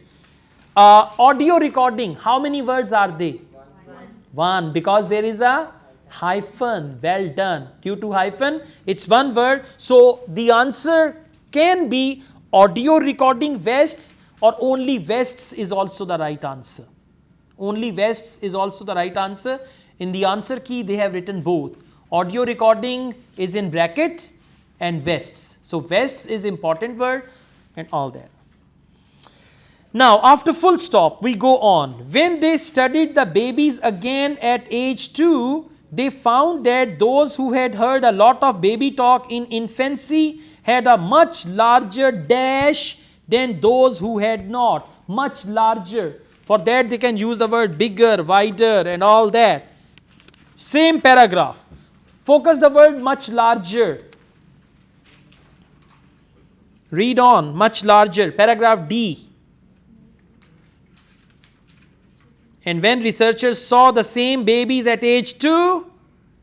Speaker 1: Audio recording, how many words are they? One, because there is a hyphen. Well done. Due to hyphen, it's one word. So the answer can be audio recording vests, or only vests is also the right answer. Only vests is also the right answer. In the answer key, they have written both. Audio recording is in bracket and vests. So vests is important word and all that. Now after full stop, we go on. When they studied the babies again at age 2, they found that those who had heard a lot of baby talk in infancy had a much larger dash than those who had not. Much larger. For that they can use the word bigger, wider and all that. Same paragraph. Focus the word much larger. Read on, much larger. Paragraph D. And when researchers saw the same babies at age 2,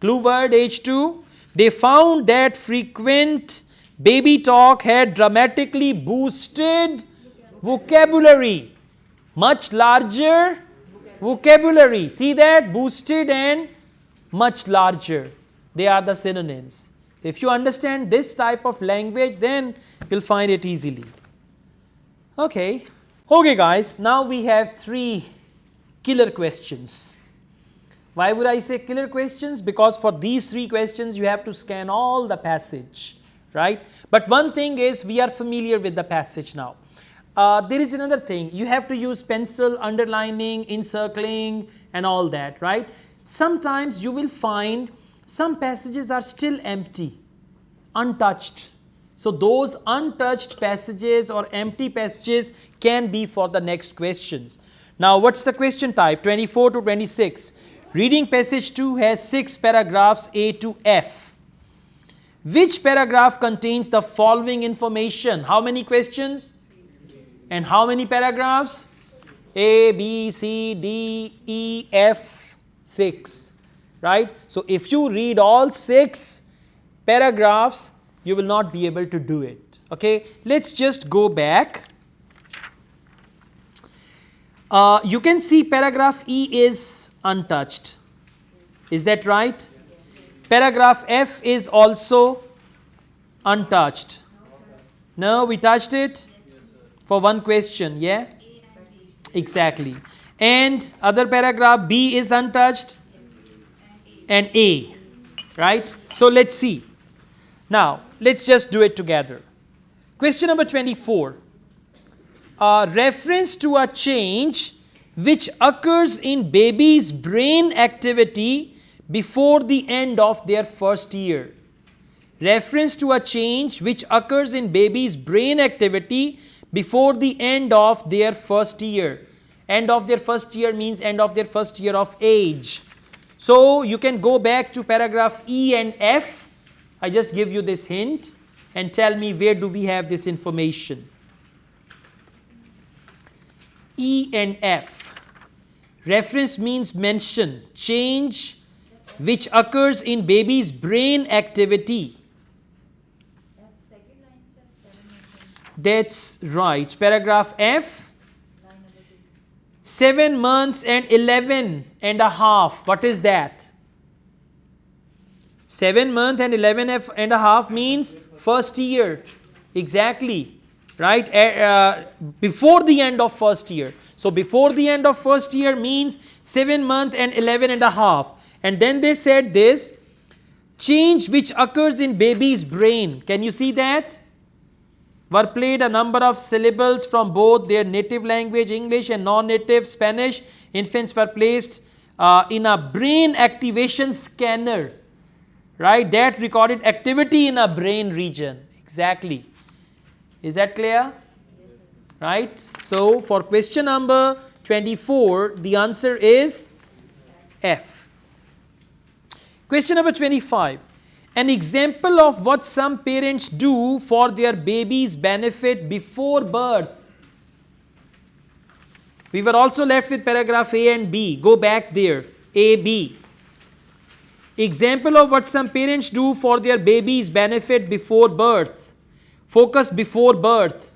Speaker 1: clue word age 2, they found that frequent baby talk had dramatically boosted vocabulary. Much larger vocabulary. See that? Boosted and much larger. They are the synonyms. So if you understand this type of language, then you'll find it easily. Okay. Okay guys, now we have 3 killer questions. Why would I say killer questions? Because for these 3 questions you have to scan all the passage, right? But one thing is, we are familiar with the passage now. There is another thing, you have to use pencil, underlining, encircling and all that, right? Sometimes you will find some passages are still empty, untouched. So those untouched passages or empty passages can be for the next questions. Now what's the question type? 24 to 26. Reading passage 2 has 6 paragraphs A to F. Which paragraph contains the following information? How many questions? And how many paragraphs? A, B, C, D, E, F, 6. Right? So if you read all 6 paragraphs, you will not be able to do it. Okay, let's just go back. You can see paragraph E is untouched. Is that right? Paragraph F is also untouched. No, we touched it for one question, yeah? Exactly. And other paragraph B is untouched and A, right? So let's see. Now, let's just do it together. Question number 24. Reference to a change which occurs in baby's brain activity before the end of their first year. Reference to a change which occurs in baby's brain activity before the end of their first year. End of their first year means end of their first year of age. So, you can go back to paragraph E and F. I just give you this hint and tell me where do we have this information. E and F. Reference means mention, change which occurs in baby's brain activity. That's right. Paragraph F. 7 months and 11 and a half. What is that? 7 months and 11 and a half means first year. Exactly. Right? Before the end of first year. So before the end of first year means 7 months and 11 and a half. And then they said this, change which occurs in baby's brain. Can you see that? Were played a number of syllables from both their native language English and non-native Spanish. Infants were placed in a brain activation scanner. Right, that recorded activity in a brain region. Exactly. Is that clear? Right. So, for question number 24, the answer is F. Question number 25. An example of what some parents do for their baby's benefit before birth. We were also left with paragraph A and B. Go back there. A, B. Example of what some parents do for their baby's benefit before birth. Focus before birth.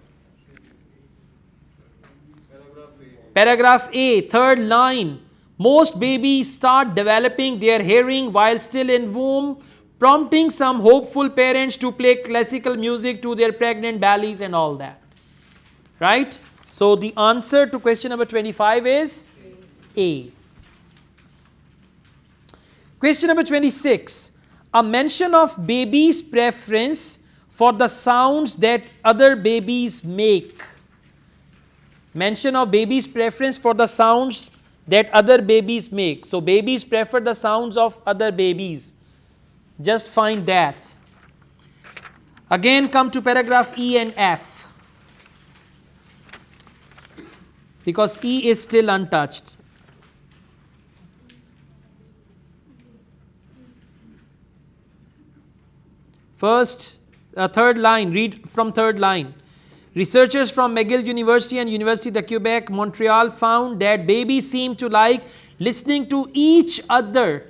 Speaker 1: Paragraph A, third line. Most babies start developing their hearing while still in womb, prompting some hopeful parents to play classical music to their pregnant bellies and all that. Right? So the answer to question number 25 is A. Question number 26. A mention of baby's preference for the sounds that other babies make. Mention of baby's preference for the sounds that other babies make. So babies prefer the sounds of other babies. Just find that. Again come to paragraph E and F. Because E is still untouched. First, third line, read from third line. Researchers from McGill University and University of Quebec, Montreal found that babies seem to like listening to each other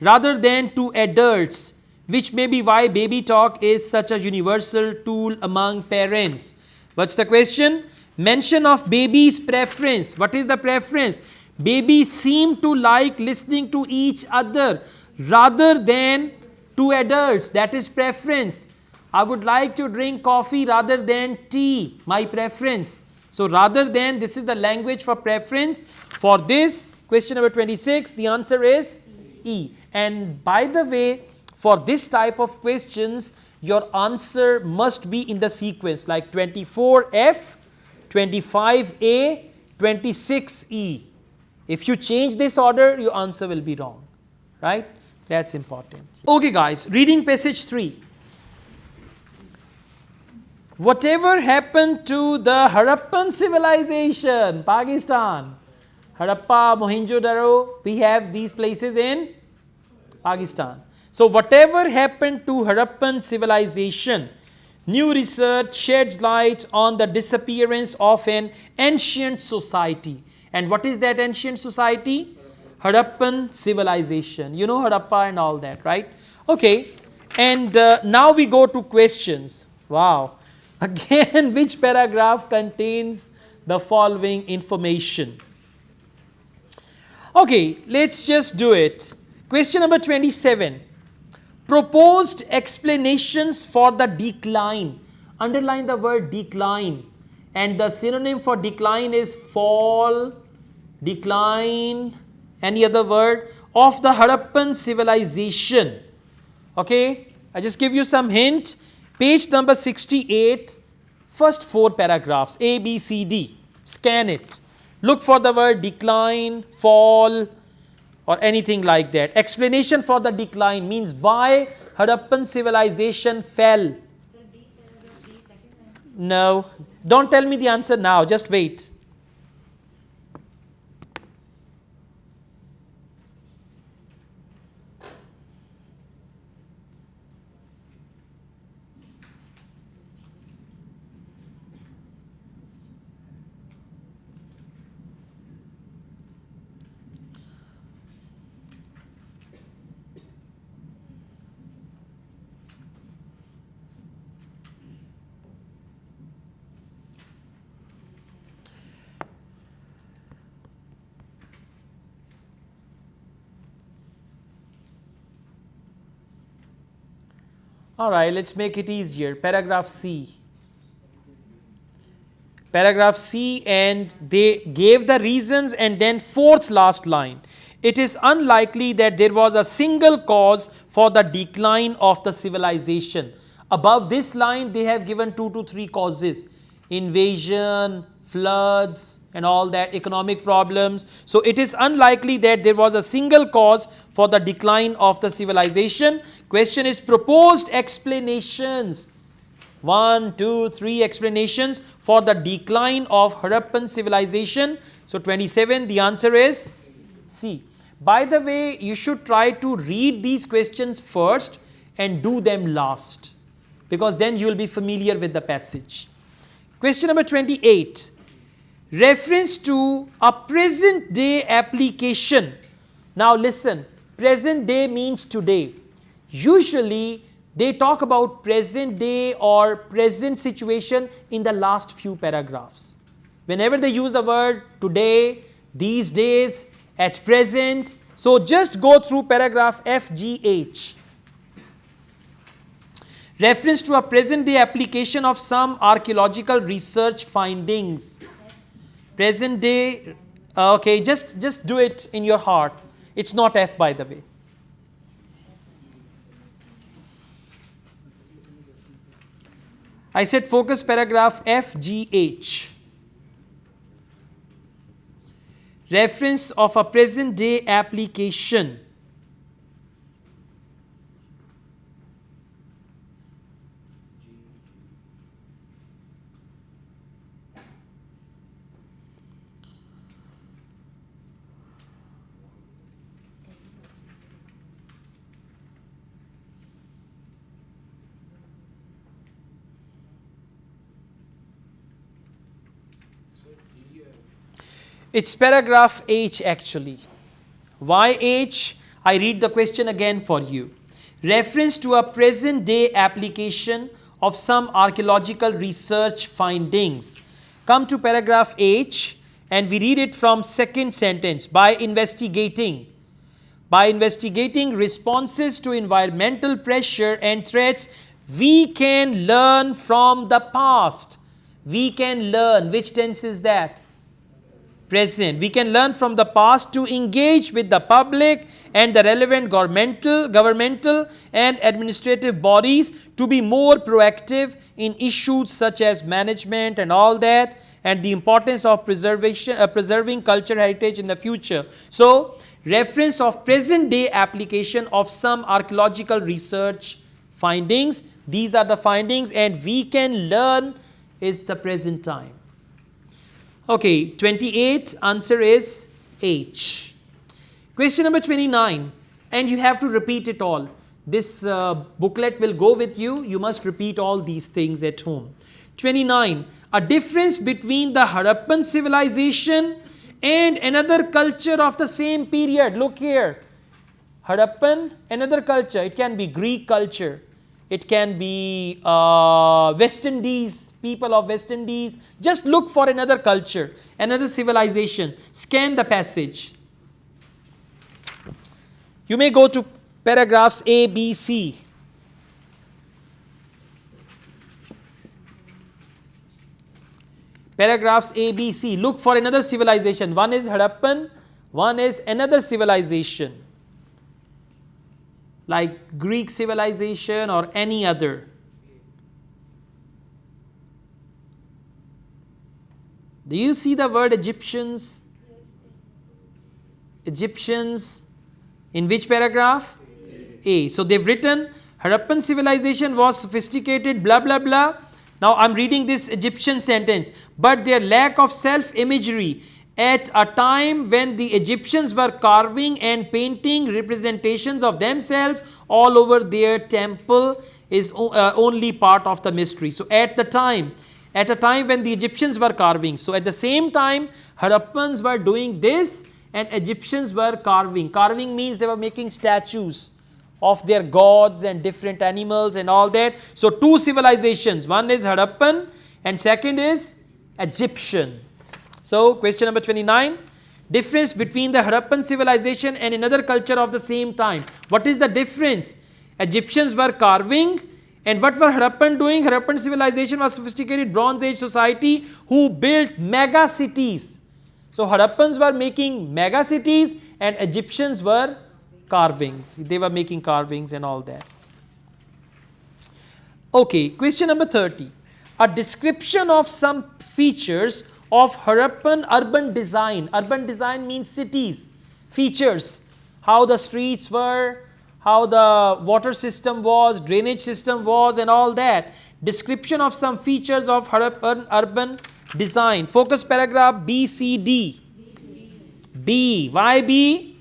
Speaker 1: rather than to adults, which may be why baby talk is such a universal tool among parents. What's the question? Mention of baby's preference. What is the preference? Babies seem to like listening to each other rather than to adults. That is preference. I would like to drink coffee rather than tea. My preference. So rather than this is the language for preference for this question number 26, the answer is E. And by the way, for this type of questions, your answer must be in the sequence like 24F, 25A, 26E. If you change this order, your answer will be wrong, right? That's important. Okay guys, reading passage 3. Whatever happened to the Harappan civilization, Pakistan, Harappa, Mohenjo-daro, we have these places in Pakistan. So whatever happened to Harappan civilization, new research sheds light on the disappearance of an ancient society. And what is that ancient society? Harappan civilization. You know Harappa and all that, right? Okay, and now we go to questions. Wow. Again, which paragraph contains the following information? Okay, let's just do it. Question number 27. Proposed explanations for the decline. Underline the word decline. And the synonym for decline is fall, decline, any other word, of the Harappan civilization. Okay, I just give you some hint. Page number 68, first 4 paragraphs, A, B, C, D. Scan it. Look for the word decline, fall, or anything like that. Explanation for the decline means why Harappan civilization fell. No, don't tell me the answer now, just wait. All right, let's make it easier. Paragraph C. Paragraph C, and they gave the reasons, and then 4th last line. It is unlikely that there was a single cause for the decline of the civilization. Above this line, they have given 2 to 3 causes. Invasion, floods, and all that, economic problems. So it is unlikely that there was a single cause for the decline of the civilization. Question is proposed explanations. 1, 2, 3 explanations for the decline of Harappan civilization. So 27, the answer is C. By the way, you should try to read these questions first and do them last, because then you will be familiar with the passage. Question number 28. Reference to a present day application. Now listen, present day means today. Usually they talk about present day or present situation in the last few paragraphs. Whenever they use the word today, these days, at present, so just go through paragraph F, G, H. Reference to a present day application of some archaeological research findings. Present day, okay, just do it in your heart. It's not F, by the way. I said focus paragraph F, G, H. Reference of a present day application. It's paragraph H actually. Why H? I read the question again for you. Reference to a present day application of some archaeological research findings. Come to paragraph H and we read it from second sentence. By investigating responses to environmental pressure and threats, we can learn from the past. We can learn. Which tense is that? Present. We can learn from the past to engage with the public and the relevant governmental and administrative bodies to be more proactive in issues such as management and all that, and the importance of preserving cultural heritage in the future. So, reference of present day application of some archaeological research findings. These are the findings, and we can learn is the present time. Okay, 28, answer is H. Question number 29, and you have to repeat it all. This booklet will go with you. You must repeat all these things at home. 29, a difference between the Harappan civilization and another culture of the same period. Look here, Harappan, another culture. It can be Greek culture. It can be West Indies, people of West Indies. Just look for another culture, another civilization. Scan the passage. You may go to paragraphs A, B, C. Paragraphs A, B, C. Look for another civilization. One is Harappan, one is another civilization, like Greek civilization or any other. Do you see the word Egyptians? Egyptians. In which paragraph? A. So they've written Harappan civilization was sophisticated, blah blah blah. Now I'm reading this Egyptian sentence. But their lack of self-imagery at a time when the Egyptians were carving and painting representations of themselves all over their temple is only part of the mystery. So at a time when the Egyptians were carving. So at the same time, Harappans were doing this and Egyptians were carving. Carving means they were making statues of their gods and different animals and all that. So two civilizations. One is Harappan and second is Egyptian. So, question number 29, difference between the Harappan civilization and another culture of the same time. What is the difference? Egyptians were carving, and what were Harappan doing? Harappan civilization was sophisticated Bronze Age society who built mega cities. So, Harappans were making mega cities and Egyptians were carvings. They were making carvings and all that. Okay, question number 30. A description of some features of Harappan urban design. Urban design means cities, features, how the streets were, how the water system was, drainage system was and all that. Description of some features of Harappan urban design. Focus paragraph B, C, D. B. Why B?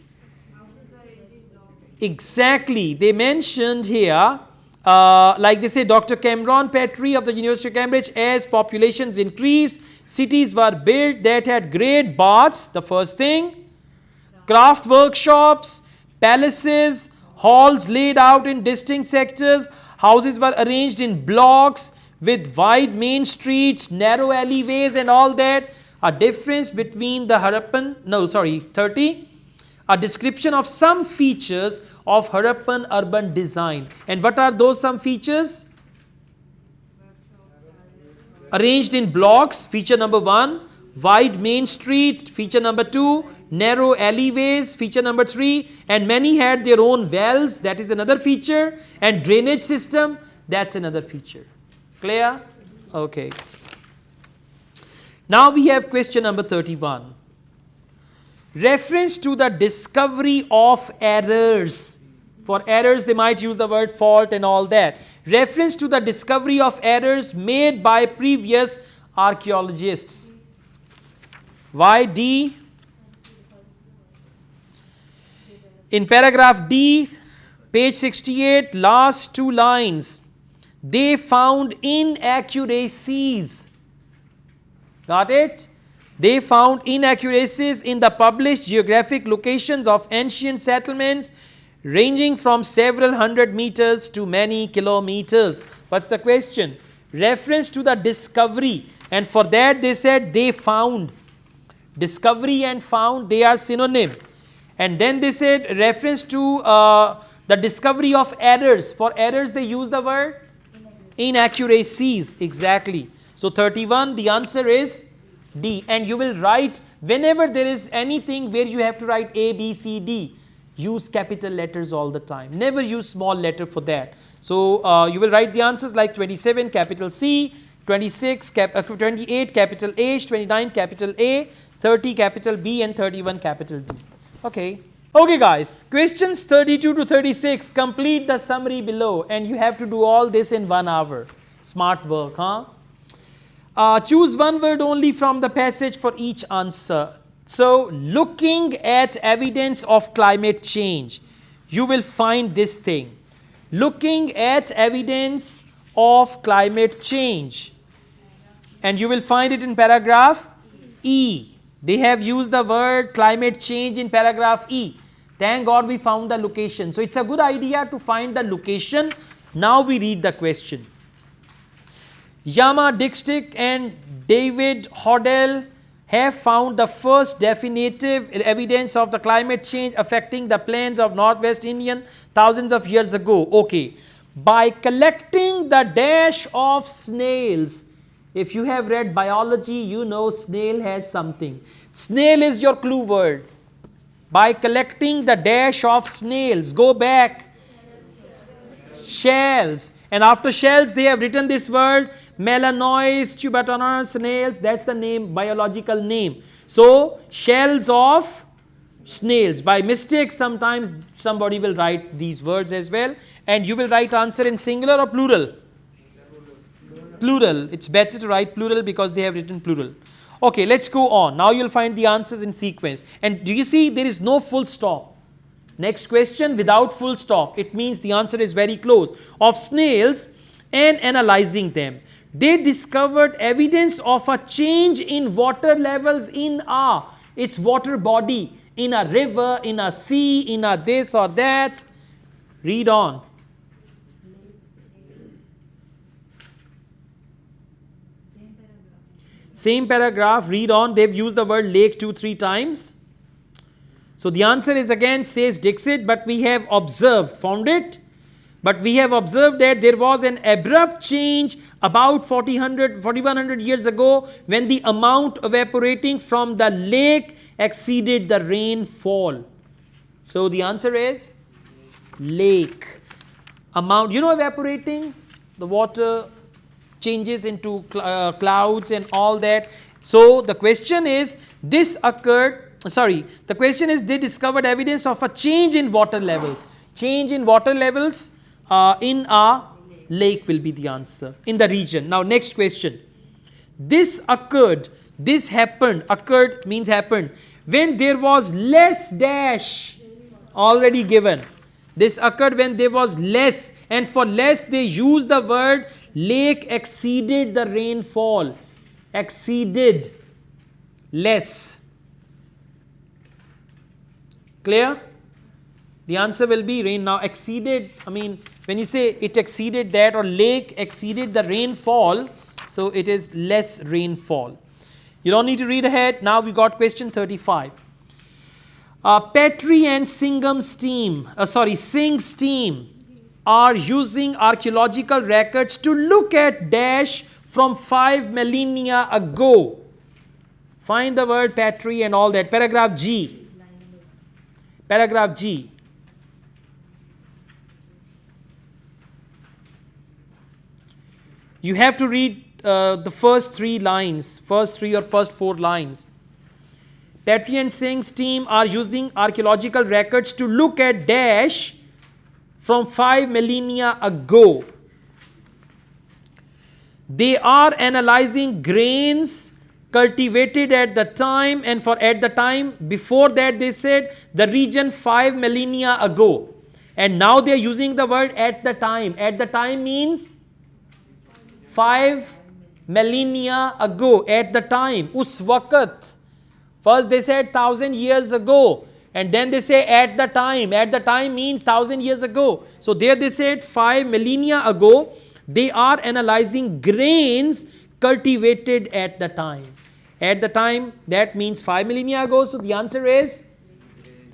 Speaker 1: Exactly. They mentioned here, like they say, Dr. Cameron Petrie of the University of Cambridge, as populations increased, cities were built that had great baths, the first thing, craft workshops, palaces, halls laid out in distinct sectors, houses were arranged in blocks with wide main streets, narrow alleyways and all that. A difference between the Harappan, 30, a description of some features of Harappan urban design. And what are those some features? Arranged in blocks, feature number 1, wide main street, feature number 2, narrow alleyways, feature number 3, and many had their own wells, that is another feature, and drainage system, that's another feature. Clear? Okay. Now we have question number 31. Reference to the discovery of errors. For errors, they might use the word fault and all that. Reference to the discovery of errors made by previous archaeologists. Why D? In paragraph D, page 68, last two lines. They found inaccuracies. Got it? They found inaccuracies in the published geographic locations of ancient settlements ranging from several hundred meters to many kilometers. What's the question? Reference to the discovery, and for that they said they found. Discovery and found, they are synonym. And then they said reference to the discovery of errors. For errors they use the word inaccuracies. Exactly. So 31, the answer is D. And you will write, whenever there is anything where you have to write A, B, C, D, use capital letters all the time. Never use small letter for that. So you will write the answers like 27 capital C, 28 capital H, 29 capital A, 30 capital B, and 31 capital D. Okay. Okay guys, questions 32 to 36, complete the summary below, and you have to do all this in 1 hour. Smart work, huh? Choose one word only from the passage for each answer. So, looking at evidence of climate change, you will find this thing. Looking at evidence of climate change, and you will find it in paragraph E. They have used the word climate change in paragraph E. Thank God we found the location. So, it's a good idea to find the location. Now we read the question. Yama Dixtick and David Hoddle have found the first definitive evidence of the climate change affecting the plains of Northwest Indian thousands of years ago. Okay. By collecting the dash of snails. If you have read biology, you know snail has something. Snail is your clue word. By collecting the dash of snails. Go back. Shells. And after shells, they have written this word, melanoids, tubertonous snails. That's the name, biological name. So, shells of snails. By mistake, sometimes somebody will write these words as well. And you will write answer in singular or plural? Plural. It's better to write plural because they have written plural. Okay, let's go on. Now, you'll find the answers in sequence. And do you see there is no full stop? Next question without full stop. It means the answer is very close. Of snails and analyzing them. They discovered evidence of a change in water levels in its water body. In a river, in a sea, in a this or that. Read on. Same paragraph, read on. They've used the word lake 2-3 times. So the answer is again says Dixit, but we have observed, found it? But we have observed that there was an abrupt change about 4100 years ago when the amount evaporating from the lake exceeded the rainfall. So the answer is lake. Amount, you know evaporating? The water changes into clouds and all that. So the question is, this occurred. The question is they discovered evidence of a change in water levels. Change in water levels in a lake will be the answer in the region. Now next question. This occurred, this happened, occurred means happened when there was less dash already given. This occurred when there was less, and for less they used the word lake exceeded the rainfall. Exceeded, less. Clear? The answer will be rain. Now exceeded, I mean when you say it exceeded that or lake exceeded the rainfall, so it is less rainfall. You don't need to read ahead. Now we got question 35. Petrie and Singh's team are using archaeological records to look at dash from 5 millennia ago. Find the word Petrie and all that. Paragraph G. Paragraph G. You have to read the first 3 lines, first 3 or first 4 lines. Petrie and Singh's team are using archaeological records to look at dash from 5 millennia ago. They are analyzing grains cultivated at the time, and for at the time before that they said the region 5 millennia ago, and now they are using the word at the time. At the time means 5 millennia ago. At the time, us waqt. First they said 1000 years ago, and then they say at the time. At the time means 1000 years ago. So there they said 5 millennia ago. They are analyzing grains cultivated at the time. At the time, that means 5 millennia ago. So the answer is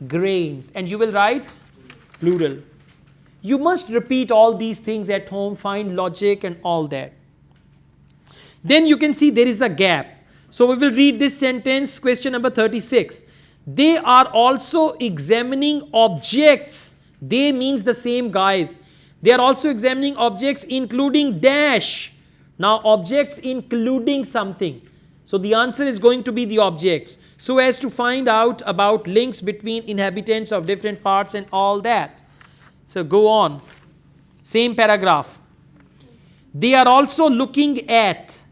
Speaker 1: grains. And you will write plural. You must repeat all these things at home, find logic and all that. Then you can see there is a gap. So we will read this sentence, question number 36. They are also examining objects. They means the same guys. They are also examining objects including dash. Now objects including something. So the answer is going to be the objects. So as to find out about links between inhabitants of different parts and all that. So go on. Same paragraph. They are also looking at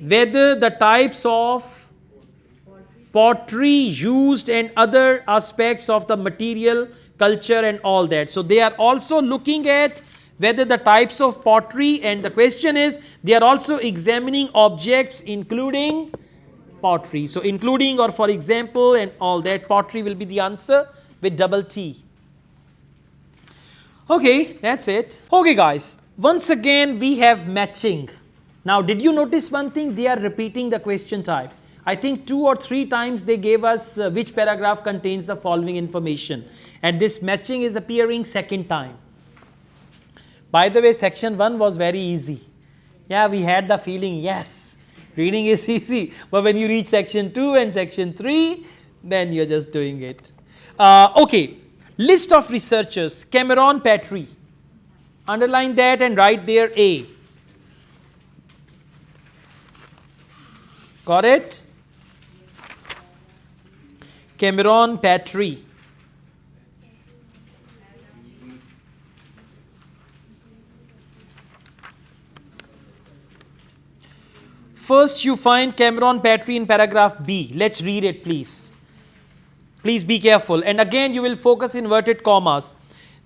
Speaker 1: whether the types of pottery used and other aspects of the material, culture and all that. So they are also looking at whether the types of pottery, and the question is they are also examining objects including pottery. So including or for example and all that, pottery will be the answer with double T. Okay, that's it. Okay guys, once again we have matching. Now did you notice one thing? They are repeating the question type. I think 2 or 3 times they gave us which paragraph contains the following information, and this matching is appearing second time. By the way, section 1 was very easy. Yeah, we had the feeling, yes, reading is easy, but when you reach section 2 and section 3, then you're just doing it. Okay, list of researchers, Cameron Petrie. Underline that and write there A. Got it? Cameron Petrie. First you find Cameron Petrie in paragraph B. Let's read it please. Please be careful, and again you will focus inverted commas.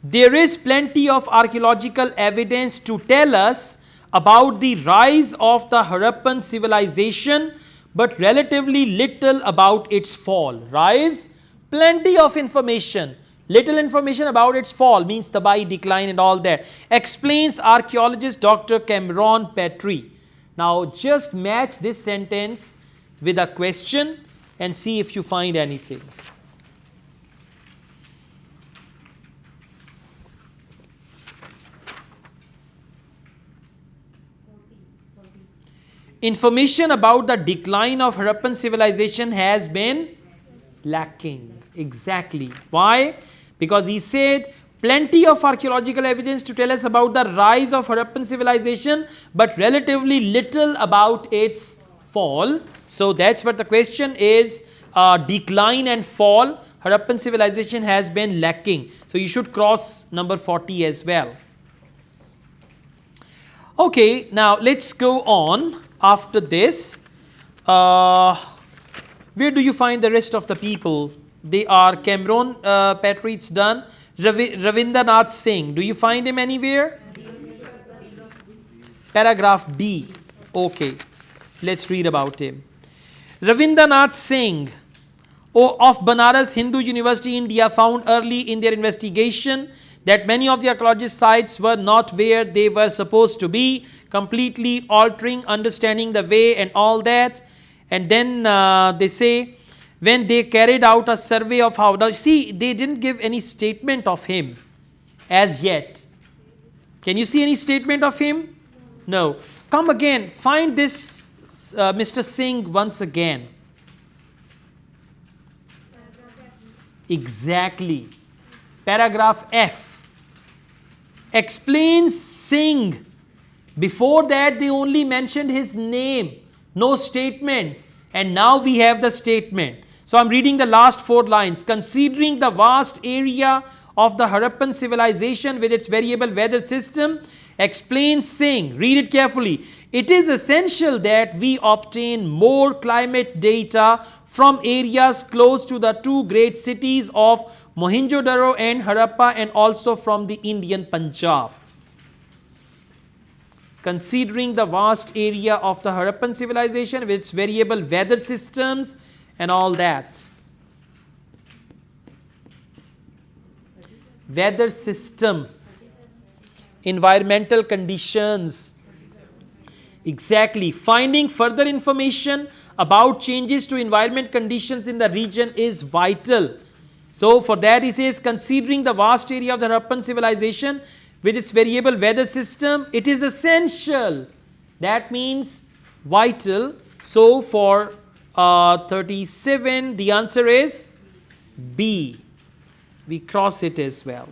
Speaker 1: There is plenty of archaeological evidence to tell us about the rise of the Harappan civilization, but relatively little about its fall. Rise, plenty of information. Little information about its fall means Tabai, decline and all that. Explains archaeologist Dr. Cameron Petrie. Now just match this sentence with a question and see if you find anything. Information about the decline of Harappan civilization has been lacking. Exactly. Why? Because he said plenty of archaeological evidence to tell us about the rise of Harappan civilization, but relatively little about its fall. So that's what the question is, decline and fall. Harappan civilization has been lacking. So you should cross number 40 as well. Okay, now let's go on. After this, where do you find the rest of the people? They are Cameron Petrie, it's done. Ravindranath Singh, do you find him anywhere? Paragraph D. Okay, let's read about him. Ravindranath Singh of Banaras Hindu University, India, found early in their investigation that many of the archaeological sites were not where they were supposed to be, completely altering understanding the way and all that. And then they say when they carried out a survey of how, now see they didn't give any statement of him as yet. Can you see any statement of him? No. Come again, find this Mr. Singh once again. Exactly. Paragraph F. Explains Singh. Before that they only mentioned his name, no statement, and now we have the statement. So I'm reading the last 4 lines. Considering the vast area of the Harappan civilization with its variable weather system, explains Singh, read it carefully, it is essential that we obtain more climate data from areas close to the 2 great cities of Mohenjo-daro and Harappa, and also from the Indian Punjab. Considering the vast area of the Harappan civilization with its variable weather systems and all that. Weather system, environmental conditions. Exactly. Finding further information about changes to environment conditions in the region is vital. So for that he says, considering the vast area of the Harappan civilization with its variable weather system, it is essential That means vital. So for 37, the answer is B. We cross it as well.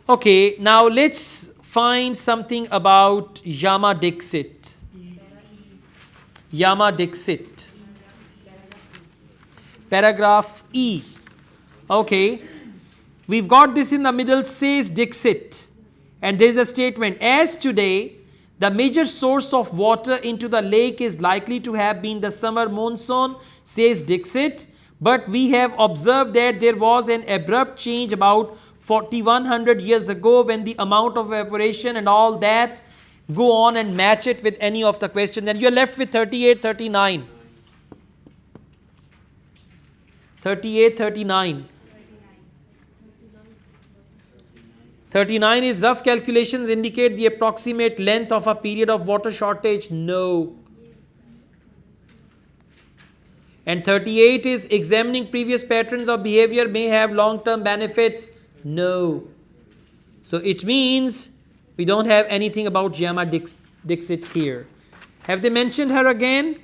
Speaker 1: Okay, now let's find something about Yama Dixit. Yama Dixit. Paragraph E. Okay, we've got this in the middle, says Dixit. And there is a statement, as today, the major source of water into the lake is likely to have been the summer monsoon, says Dixit. But we have observed that there was an abrupt change about 4100 years ago when the amount of evaporation and all that. Go on and match it with any of the questions. And you're left with 38, 39. 38, 39. 39 is rough calculations indicate the approximate length of a period of water shortage. No. And 38 is examining previous patterns of behavior may have long-term benefits. No. So it means we don't have anything about Yama Dixit here. Have they mentioned her again?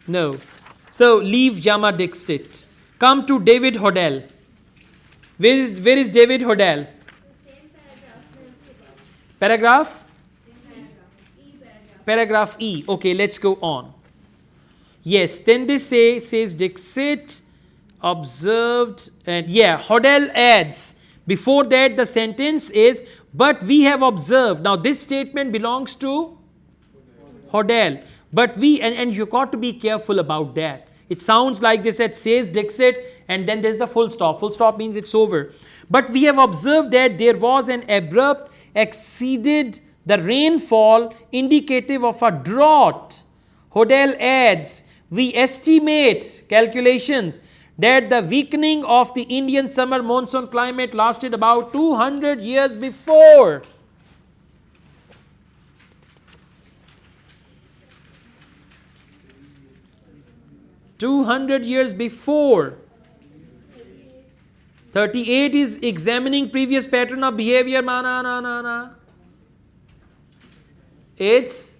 Speaker 1: No. So leave Yama Dixit. Come to David Hodel. Where is David Hodel? Paragraph? Paragraph E. Okay, let's go on. Yes, then they says Dixit observed, and yeah, Hodel adds. Before that the sentence is, but we have observed. Now this statement belongs to Hodel. But we, and you got to be careful about that. It sounds like they said says Dixit and then there's the full stop. Full stop means it's over. But we have observed that there was an abrupt exceeded the rainfall indicative of a drought. Hodel adds, we estimate calculations that the weakening of the Indian summer monsoon climate lasted about 200 years before. Years before. 38 is examining previous pattern of behavior. It's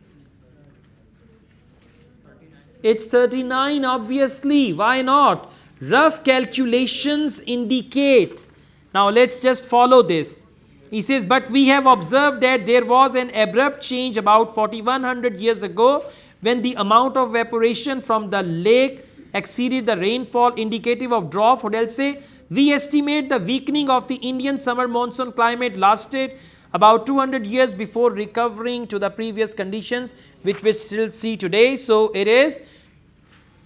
Speaker 1: 39 obviously. Why not? Rough calculations indicate. Now let's just follow this. He says, but we have observed that there was an abrupt change about 4100 years ago when the amount of evaporation from the lake exceeded the rainfall indicative of drought. Hodel say, we estimate the weakening of the Indian summer monsoon climate lasted about 200 years before recovering to the previous conditions which we still see today. So it is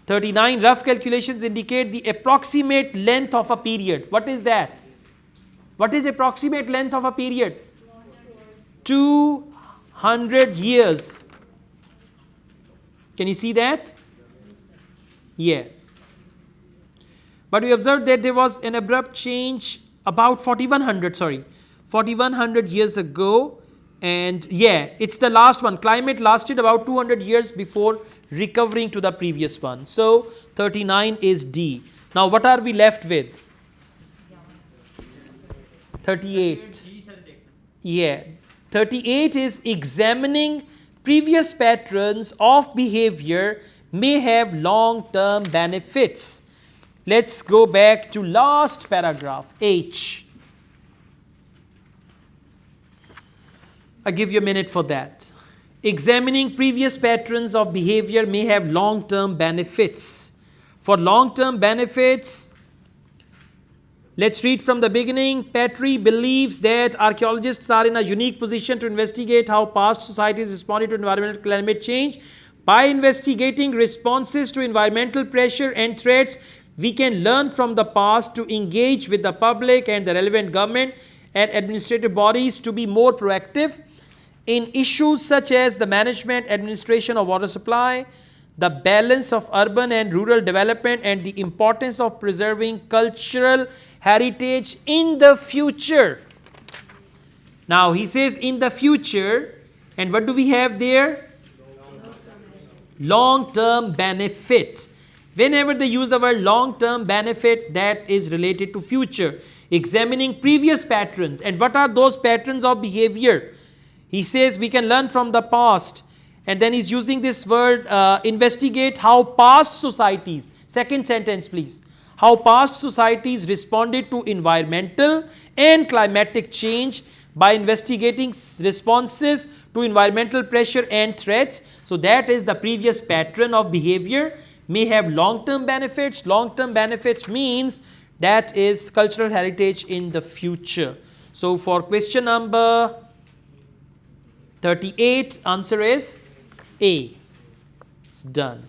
Speaker 1: 39. Rough calculations indicate the approximate length of a period. What is that? What is approximate length of a period? 200 years. Can you see that? Yeah. But we observed that there was an abrupt change about 4100 years ago. And yeah, it's the last one. Climate lasted about 200 years before recovering to the previous one. So 39 is D. Now what are we left with? 38. Yeah. 38 is examining previous patterns of behavior may have long-term benefits. Let's go back to last paragraph, H. I'll give you a minute for that. Examining previous patterns of behavior may have long-term benefits. For long-term benefits, let's read from the beginning. Petrie believes that archaeologists are in a unique position to investigate how past societies responded to environmental climate change. By investigating responses to environmental pressure and threats, we can learn from the past to engage with the public and the relevant government and administrative bodies to be more proactive in issues such as the management, administration of water supply, the balance of urban and rural development, and the importance of preserving cultural heritage in the future. Now he says in the future, and what do we have there? Long-term benefit. Whenever they use the word long-term benefit, that is related to future. Examining previous patterns. And what are those patterns of behavior? He says we can learn from the past, and then he's using this word investigate how past societies, second sentence please, how past societies responded to environmental and climatic change by investigating responses to environmental pressure and threats. So that is the previous pattern of behavior may have long-term benefits. Long-term benefits means that is cultural heritage in the future. So for question number 38, answer is A. It's done.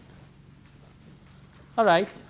Speaker 1: All right.